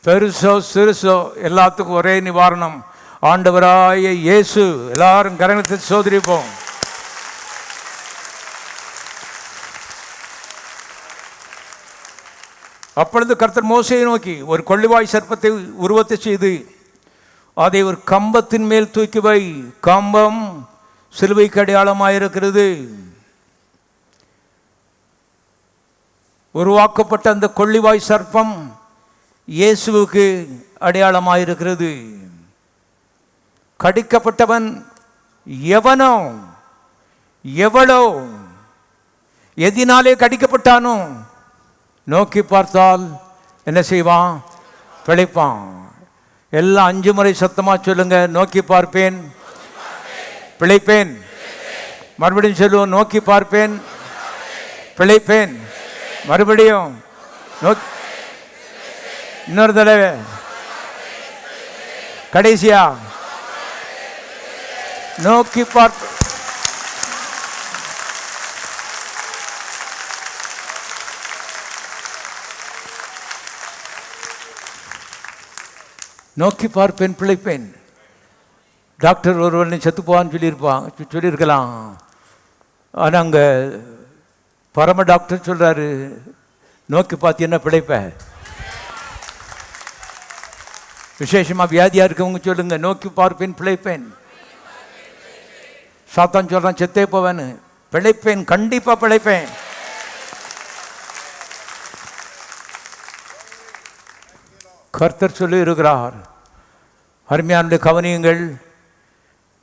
A: பெருசோ சிறுசோ எல்லாத்துக்கும் ஒரே நிவாரணம், ஆண்டவராய இயேசு. எல்லாரும் கரங்களை சோதரிப்போம். அப்பொழுது கர்த்தர் மோசேயை நோக்கி, ஒரு கொள்ளிவாய் சர்ப்பத்தை உருவத்தை செய்து அதை ஒரு கம்பத்தின் மேல் தூக்கி வை. கம்பம் சிலுவைக்கு அடையாளமாயிருக்கிறது. உருவாக்கப்பட்ட அந்த கொள்ளிவாய் சர்ப்பம் இயேசுவுக்கு அடையாளமாயிருக்கிறது. கடிக்கப்பட்டவன் எவனோ, எவளோ, எதினாலே கடிக்கப்பட்டானோ நோக்கி பார்த்தால் என்ன செய்வான்? பிழைப்பான். எல்லாம் 5 முறை சத்தமாக சொல்லுங்க. நோக்கி பார்ப்பேன், பிழைப்பேன். மறுபடியும் சொல்லுவோம், நோக்கி பார்ப்பேன், பிழைப்பேன். மறுபடியும் இன்னொரு தடவை, கடைசியா நோக்கி பார்ப்பேன். நோக்கி பார்ப்பேன், பிழைப்பேன். டாக்டர் ஒருவனை செத்து போவான்னு சொல்லியிருக்கலாம். ஆனால் அங்கே பரம டாக்டர் சொல்கிறாரு, நோக்கி பார்த்தீங்கன்னா பிழைப்ப. விசேஷமாக வியாதியாக இருக்கவங்க சொல்லுங்க, நோக்கி பார்ப்பேன், பிழைப்பேன். சாத்தான் சொல்கிறான் செத்தே போவேன்னு, பிழைப்பேன், கண்டிப்பாக பிழைப்பேன். கர்த்தர் சொல்லி இருக்கிறார். அருமையான கவனியுங்கள்.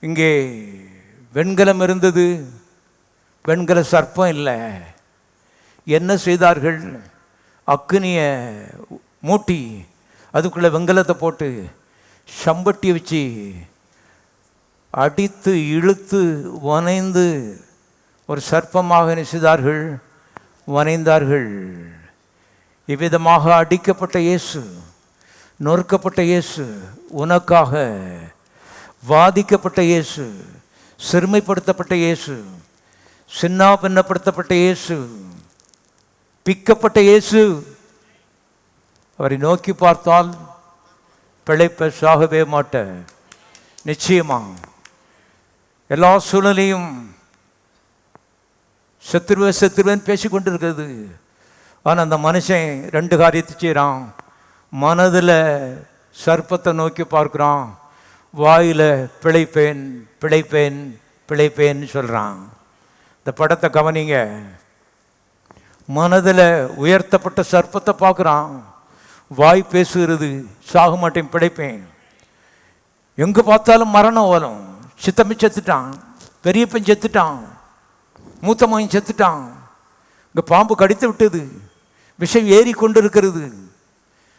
A: இங்கே வெண்கலம் இருந்தது, வெண்கல சர்ப்பம் இல்லை. என்ன செய்தார்கள்? அக்கினியை மூட்டி அதுக்குள்ளே வெண்கலத்தை போட்டு சம்பட்டி வச்சு அடித்து இழுத்து வனைந்து ஒரு சர்ப்பமாக என்ன செய்தார்கள்? வனைந்தார்கள். இவ்விதமாக அடிக்கப்பட்ட இயேசு, நொறுக்கப்பட்ட இயேசு, உனக்காக வாதிக்கப்பட்ட இயேசு, சிறுமைப்படுத்தப்பட்ட இயேசு, சின்னா பின்னப்படுத்தப்பட்ட இயேசு, பிக்கப்பட்ட இயேசு அவரை நோக்கி பார்த்தால் பிழைப்ப, சாகவே மாட்டேன். நிச்சயமா எல்லா சூழ்நிலையும் செத்துருவன் பேசிக்கொண்டு இருக்கிறது. ஆனால் அந்த மனுஷன் 2 காரியத்தை செய்கிறான். மனதில் சர்ப்பத்தை நோக்கி பார்க்குறான், வாயில் பிழைப்பேன் பிழைப்பேன் பிழைப்பேன்னு சொல்கிறான். இந்த படத்தை கவனிங்க. மனதில் உயர்த்தப்பட்ட சர்ப்பத்தை பார்க்குறான், வாய் பேசுகிறது, சாக மாட்டேன் பிழைப்பேன். எங்கே பார்த்தாலும் மரணம் வரும். சித்தம்பி செத்துட்டான், பெரியப்பன் செத்துட்டான், மூத்த மகன் செத்துட்டான். இங்கே பாம்பு கடித்து விட்டது, விஷம் ஏறி கொண்டிருக்கிறது,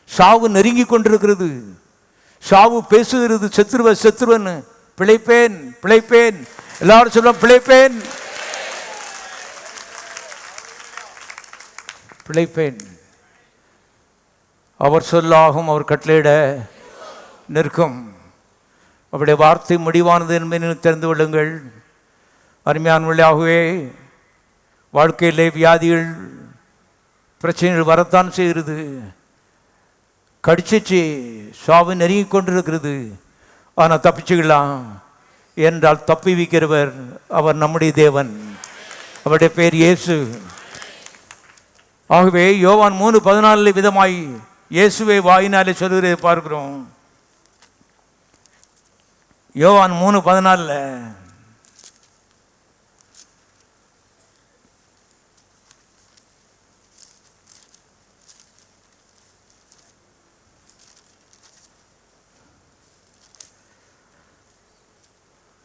A: சாவு நெருங்கி கொண்டிருக்கிறது, சாவு பேசுகிறது, செத்துருவன்னு. பிழைப்பேன் பிழைப்பேன், எல்லாரும் சொல்லுவோம் பிழைப்பேன் பிழைப்பேன். அவர் சொல்லாகும், அவர் கட்டளையிட நிற்கும். அவருடைய வார்த்தை முடிவானது என்பதை தெரிந்து கொள்ளுங்கள். அருமையானவர்களாகவே வாழ்க்கையிலே வியாதிகள், பிரச்சனைகள் வரத்தான் செய்கிறது. கடிச்சிச்சு, சாவு நெருங்கி கொண்டிருக்கிறது. ஆனால் தப்பிச்சுக்கலாம் என்றால் தப்பி வைக்கிறவர் அவர் நம்முடைய தேவன். அவருடைய பேர் இயேசு. ஆகவே யோவான் 3:14 விதமாய் இயேசுவை வாயினாலே சொல்கிறதை பார்க்கிறோம். யோவான் 3:14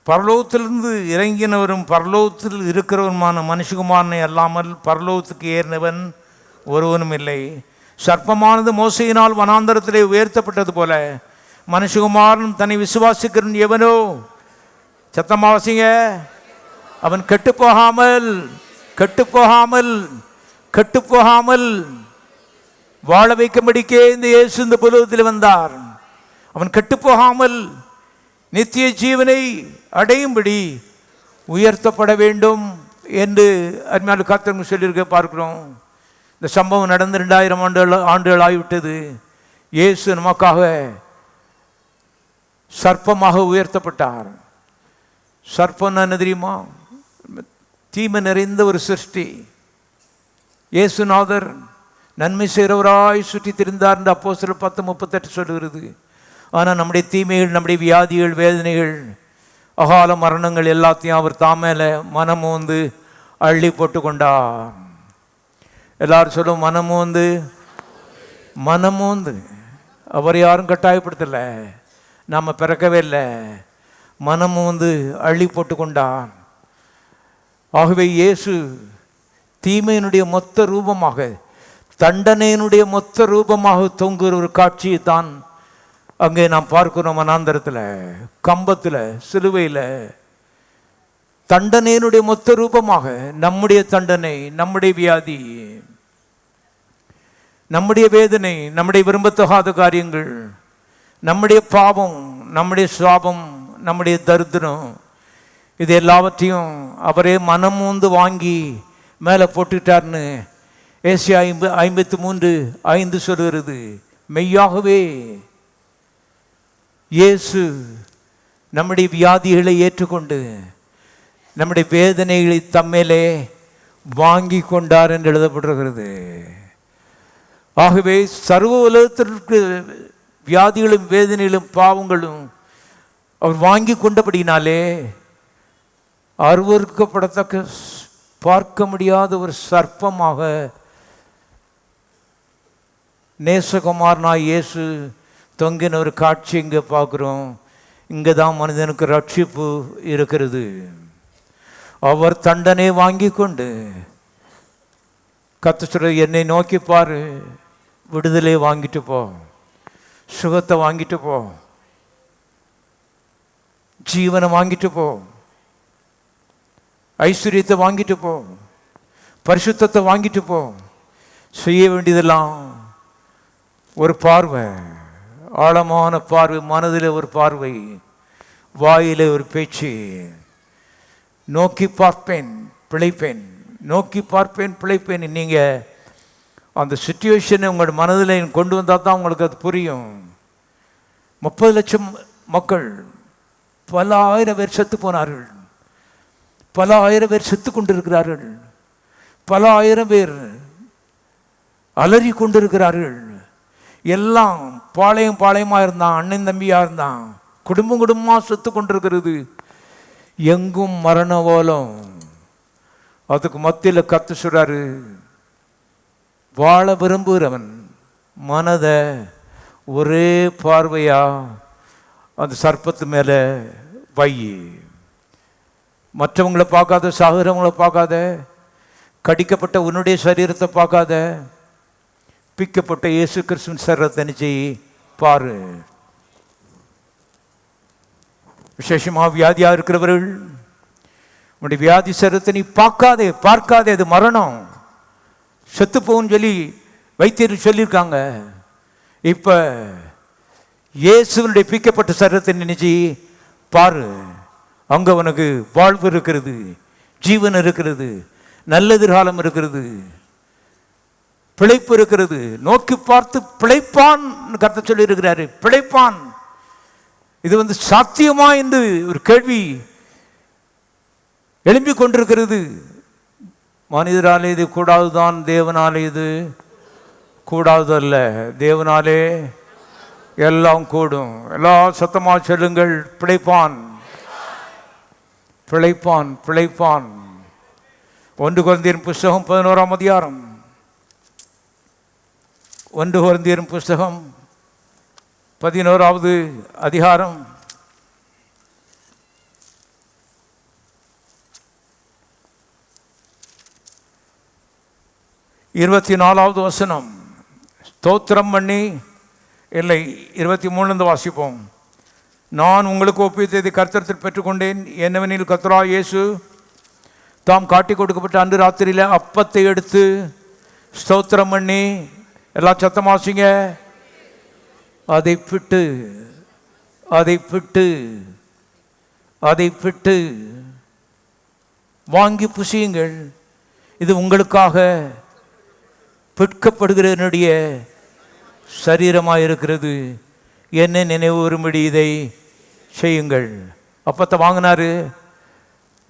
A: பரலோகத்திலிருந்து இறங்கினவரும் பரலோகத்தில் இருக்கிறவருமான மனுஷகுமாரனை அல்லாமல் பரலோகத்துக்கு ஏறினவன் ஒருவனும் இல்லை. சர்ப்பமானது மோசையினால் வனாந்தரத்திலே உயர்த்தப்பட்டது போல மனுஷகுமாரன் தன்னை விசுவாசிக்கிறன் எவனோ, சத்தமாவசிங்க, அவன் கெட்டுப்போகாமல் கெட்டுப்போகாமல் கெட்டுப்போகாமல் வாழ வைக்கும்படிக்கே இந்த இயேசு இந்த புலகத்தில் வந்தார். அவன் கெட்டுப்போகாமல் நித்திய ஜீவனை அடையும்படி உயர்த்தப்பட வேண்டும் என்று அருமையான கர்த்தர் சொல்லியிருக்க பார்க்கிறோம். இந்த சம்பவம் நடந்து 2000 ஆண்டுகள் ஆகிவிட்டது. இயேசு நமக்காக சர்ப்பமாக உயர்த்தப்பட்டார். சர்ப்பம் என்ன தெரியுமா? தீமை நிறைந்த ஒரு சிருஷ்டி. இயேசுநாதர் நன்மை செய்கிறவராய் சுற்றி திரிந்தார் என்று அப்போஸ்தலர் 10:38 சொல்லுகிறது. ஆனால் நம்முடைய தீமைகள், நம்முடைய வியாதிகள், வேதனைகள், அகால மரணங்கள் எல்லாத்தையும் அவர் தாமேல மனமும் வந்து அள்ளி போட்டு கொண்டார். எல்லாரும் சொல்லும் மனமும் வந்து அவர் யாரும் கட்டாயப்படுத்தலை, நாம் பிறக்கவே இல்லை. மனமும் வந்து அள்ளி போட்டு கொண்டார். ஆகவே இயேசு தீமையினுடைய மொத்த ரூபமாக, தண்டனையினுடைய மொத்த ரூபமாக தொங்குகிற ஒரு காட்சியை தான் அங்கே நாம் பார்க்கிறோம். வனாந்தரத்தில், கம்பத்தில், சிலுவையில் தண்டனையினுடைய மொத்த ரூபமாக நம்முடைய தண்டனை, நம்முடைய வியாதி, நம்முடைய வேதனை, நம்முடைய விரும்பத்தகாத காரியங்கள், நம்முடைய பாவம், நம்முடைய சாபம், நம்முடைய தரித்திரம், இது எல்லாவற்றையும் அவரே மனமூந்து வாங்கி மேலே போட்டுட்டார்னு ஏசாயா 53:5 சொல்கிறது. மெய்யாகவே இயேசு நம்முடைய வியாதிகளை ஏற்றுக்கொண்டு நம்முடைய வேதனைகளை தம்மேலே வாங்கி கொண்டார் என்று எழுதப்பட்டிருக்கிறது. ஆகவே சர்வ உலகத்திற்கு வியாதிகளும் வேதனைகளும் பாவங்களும் அவர் வாங்கி கொண்டபடினாலே அருவருக்கப்படத்தக்க, பார்க்க முடியாத ஒரு சர்ப்பமாக நேசகுமாரனாய் இயேசு தொங்கின ஒரு காட்சி இங்கே பார்க்குறோம். இங்கே தான் மனிதனுக்கு ரட்சிப்பு இருக்கிறது. அவர் தண்டனை வாங்கி கொண்டு கர்த்தர் என்னை நோக்கி பாரு, விடுதலை வாங்கிட்டு போ, சுகத்தை வாங்கிட்டு போ, ஜீவனை வாங்கிட்டு போ, ஐஸ்வர்யத்தை வாங்கிட்டு போ, பரிசுத்தத்தை வாங்கிட்டு போ. செய்ய வேண்டியதெல்லாம் ஒரு பார்வை, ஆழமான பார்வை, மனதில் ஒரு பார்வை, வாயிலே ஒரு பேச்சு. நோக்கி பார்ப்பேன் பிழைப்பேன், நோக்கி பார்ப்பேன் பிழைப்பேன். நீங்கள் அந்த சுச்சுவேஷனை உங்கள் மனதில் கொண்டு வந்தால் தான் உங்களுக்கு அது புரியும். 30 லட்சம் மக்கள், பல ஆயிரம் பேர் செத்து போனார்கள், பல ஆயிரம் பேர் செத்து கொண்டிருக்கிறார்கள், பல ஆயிரம் பேர் அலறி கொண்டிருக்கிறார்கள். எல்லாம் பாளையம் பாளையமாக இருந்தான், அண்ணன் தம்பியாக இருந்தான், குடும்பம் குடும்பமாக செத்து கொண்டிருக்கிறது. எங்கும் மரண ஓலம். அதுக்கு மத்தியில் கர்த்தர் சொல்றாரு, வாழ விரும்புகிறவன் மனதை ஒரே பார்வையா அந்த சர்ப்பத்து மேலே வை. மற்றவங்களை பார்க்காத, சாகுறவங்களை பார்க்காத, கடிக்கப்பட்ட உன்னுடைய சரீரத்தை பார்க்காத, பிக்கப்பட்ட இயேசு கிறிஸ்துவின் சரீரத்தை நினைச்சு பாரு. விசேஷமாக வியாதியாக இருக்கிறவர்கள், உன்னுடைய வியாதி சரீரத்தை நீ பார்க்காதே, அது மரணம், செத்துப்போன்னு சொல்லி வைத்தியர் சொல்லியிருக்காங்க. இப்போ இயேசுவனுடைய பிக்கப்பட்ட சரீரத்தை நினைச்சு பாரு. அங்கே உனக்கு வாழ்வு இருக்கிறது, ஜீவன் இருக்கிறது, நல்ல எதிர்காலம் இருக்கிறது, பிழைப்பு இருக்கிறது. நோக்கி பார்த்து பிழைப்பான் கர்த்தர் சொல்லி இருக்கிறாரு. பிழைப்பான். இது சாத்தியமா என்று ஒரு கேள்வி எழும்பிக் கொண்டிருக்கிறது. மனிதராலே இது கூடாதுதான், தேவனாலே இது கூடாதல்ல. தேவனாலே எல்லாம் கூடும். எல்லா சத்தமாக சொல்லுங்கள், பிழைப்பான், பிழைப்பான், பிழைப்பான். 1 கொரிந்தியர் புஸ்தகம் 11ஆம் அதிகாரம். 1 கொரிந்தியர் புஸ்தகம் 11வது அதிகாரம் 24வது வசனம். ஸ்தோத்திரம் பண்ணி, இல்லை 23 வாசிப்போம். நான் உங்களுக்கு ஒப்பித்ததை கர்த்தரிடத்தில் பெற்றுக்கொண்டேன். என்னவெனில், கர்த்தராகிய இயேசு தாம் காட்டி கொடுக்கப்பட்ட அன்று ராத்திரியில் அப்பத்தை எடுத்து ஸ்தோத்திரம் பண்ணி, எல்லாம் சத்தம் வாசிங்க, அதை பிட்டு வாங்கி புசியுங்கள், இது உங்களுக்காக பிற்கப்படுகிற என்னுடைய சரீரமாக இருக்கிறது, என்ன நினைவு வரும்படி இதை செய்யுங்கள். அப்பத்தை வாங்கினாரு,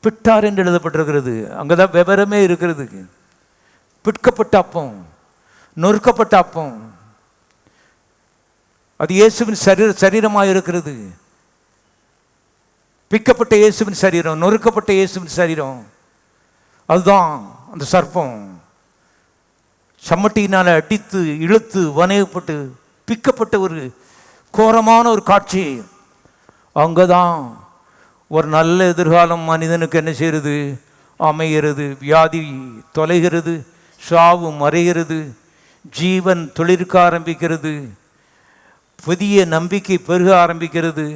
A: பிட்டார் என்று எழுதப்பட்டிருக்கிறது. அங்கதான் விவரமே இருக்கிறது. பிற்கப்பட்ட அப்பம், நொறுக்கப்பட்ட அப்பம், அது இயேசுவின் சரீரமாக இருக்கிறது. பிக்கப்பட்ட இயேசுவின் சரீரம், நொறுக்கப்பட்ட இயேசுவின் சரீரம். அதுதான் அந்த சர்ப்பம் சம்மட்டியினால் அடித்து இழுத்து வணையப்பட்டு பிக்கப்பட்ட ஒரு கோரமான ஒரு காட்சி. அங்கதான் ஒரு நல்ல எதிர்காலம் மனிதனுக்கு என்ன செய்கிறது? அமைகிறது. வியாதி தொலைகிறது, சாவு மறைகிறது, ஜீவன் துளிர்க்க ஆரம்பிக்கிறது, புதிய நம்பிக்கை பெருக ஆரம்பிக்கிறது.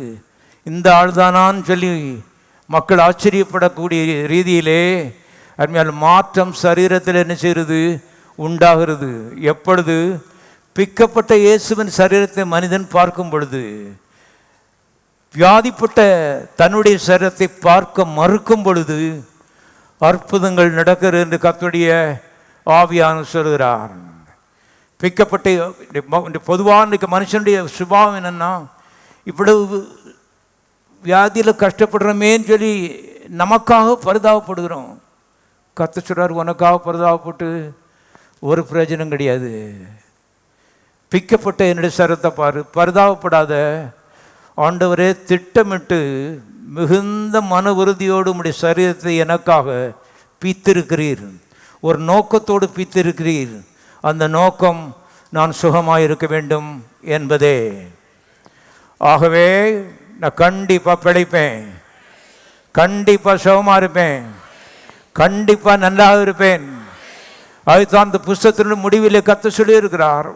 A: இந்த ஆள்தானான்னு சொல்லி மக்கள் ஆச்சரியப்படக்கூடிய ரீதியிலே அருமையான மாற்றம் சரீரத்தில் என்ன செய்கிறது? உண்டாகிறது. எப்பொழுது? பிக்கப்பட்ட இயேசுவின் சரீரத்தை மனிதன் பார்க்கும் பொழுது. வியாதிப்பட்ட தன்னுடைய சரீரத்தை பார்க்க மறுக்கும் பொழுது அற்புதங்கள் நடக்கிறது என்று கர்த்தருடைய ஆவியானவர் சொல்கிறார். பிக்கப்பட்ட பொதுவான மனுஷனுடைய சுபாவம் என்னன்னா, இவ்வளவு வியாதியில் கஷ்டப்படுறோமேன்னு சொல்லி நமக்காக பரிதாபப்படுகிறோம். கர்த்தர் சொல்றார், உனக்காக பரிதாபப்பட்டு ஒரு பிரயோஜனம் கிடையாது. பிக்கப்பட்ட என்னுடைய சரீரத்தை பாரு, பரிதாபப்படாத. ஆண்டவரே, திட்டமிட்டு மிகுந்த மன உறுதியோடு உம்முடைய சரீரத்தை எனக்காக பீத்திருக்கிறீர், ஒரு நோக்கத்தோடு பீத்திருக்கிறீர். அந்த நோக்கம் நான் சுகமாக இருக்க வேண்டும் என்பதே. ஆகவே நான் கண்டிப்பாக பிழைப்பேன், கண்டிப்பாக சுகமாக இருப்பேன், கண்டிப்பாக நன்றாக இருப்பேன். அதுதான் அந்த புஸ்தகத்தினுடைய முடிவிலே கர்த்தர் சொல்லியிருக்கிறார்.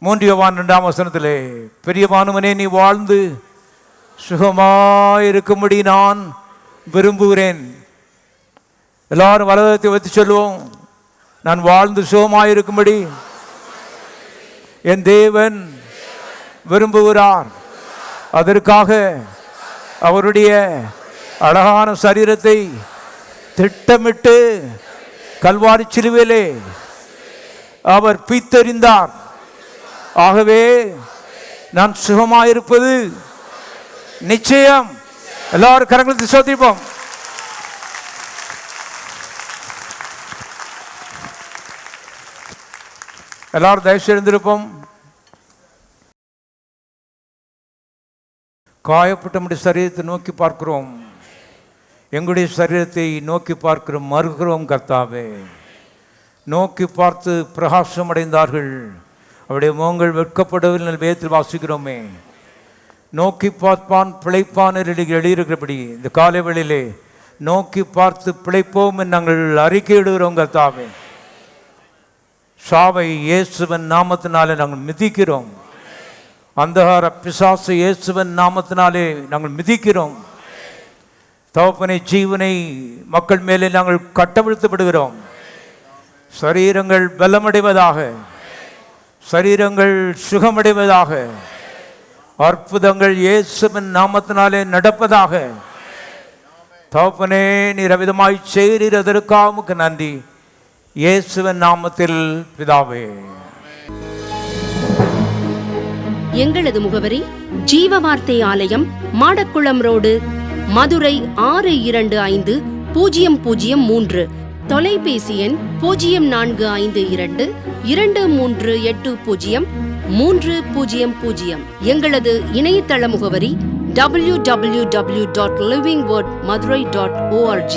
A: 3 யோவான் 2ஆம் வசனத்திலே, பெரியவானவனே, நீ வாழ்ந்து சுகமாயிருக்கும்படி நான் விரும்புகிறேன். எல்லாரும் வலதத்தை வைத்து சொல்லுவோம், நான் வாழ்ந்து சுகமாயிருக்கும்படி என் தேவன் விரும்புகிறார். அதற்காக அவருடைய அழகான சரீரத்தை திட்டமிட்டு கல்வாரி சிலுவையிலே அவர் பிய்த்தெறிந்தார். ஆகவே நான் சுகமாயிருப்பது நிச்சயம். எல்லாரும் கரங்களை சோதிப்போம். எல்லாரும் தயவு எழுந்திருப்போம். காயப்பட்ட நம்முடைய சரீரத்தை நோக்கி பார்க்கிறோம். எங்களுடைய சரீரத்தை நோக்கி பார்க்கிறோம், மறுக்கிறோம். கர்த்தாவே, நோக்கி பார்த்து பிரகாசம் அடைந்தார்கள், அவருடைய முகங்கள் வெட்கப்படவில்லை. வேதத்தில் வாசிக்கிறோமே, நோக்கி பார்ப்பான் பிழைப்பான் எழுதியிருக்கிறபடி இந்த காலை வேளையிலே நோக்கி பார்த்து பிழைப்போம் என்று நாங்கள் அறிக்கையிடுகிறோம். கர்த்தாவே, சாவை இயேசுவின் நாமத்தினாலே நாங்கள் மிதிக்கிறோம். அந்தகார பிசாசு இயேசுவின் நாமத்தினாலே நாங்கள் மிதிக்கிறோம். தகப்பனை, ஜீவனை மக்கள் மேலே நாங்கள் கட்டவிழ்த்துப்படுகிறோம். சரீரங்கள் பலமடைவதாக, சரீரங்கள் சுகமடைவதாக, அற்புதங்கள் இயேசுவின் நாமத்தினாலே நடப்பதாக. தகப்பனே, நீர் அவிதமாய் செய்கிறீர், அதற்காக உமக்கு நன்றி. இயேசுவின் நாமத்தில் பிதாவே.
C: எங்களது முகவரி ஜீவ வார்த்தை ஆலயம், மாடக்குளம் ரோடு, மதுரை 625003. தொலைபேசி எண் 0452380300. எங்களது இணையதள முகவரி www.livingwordmadurai.org.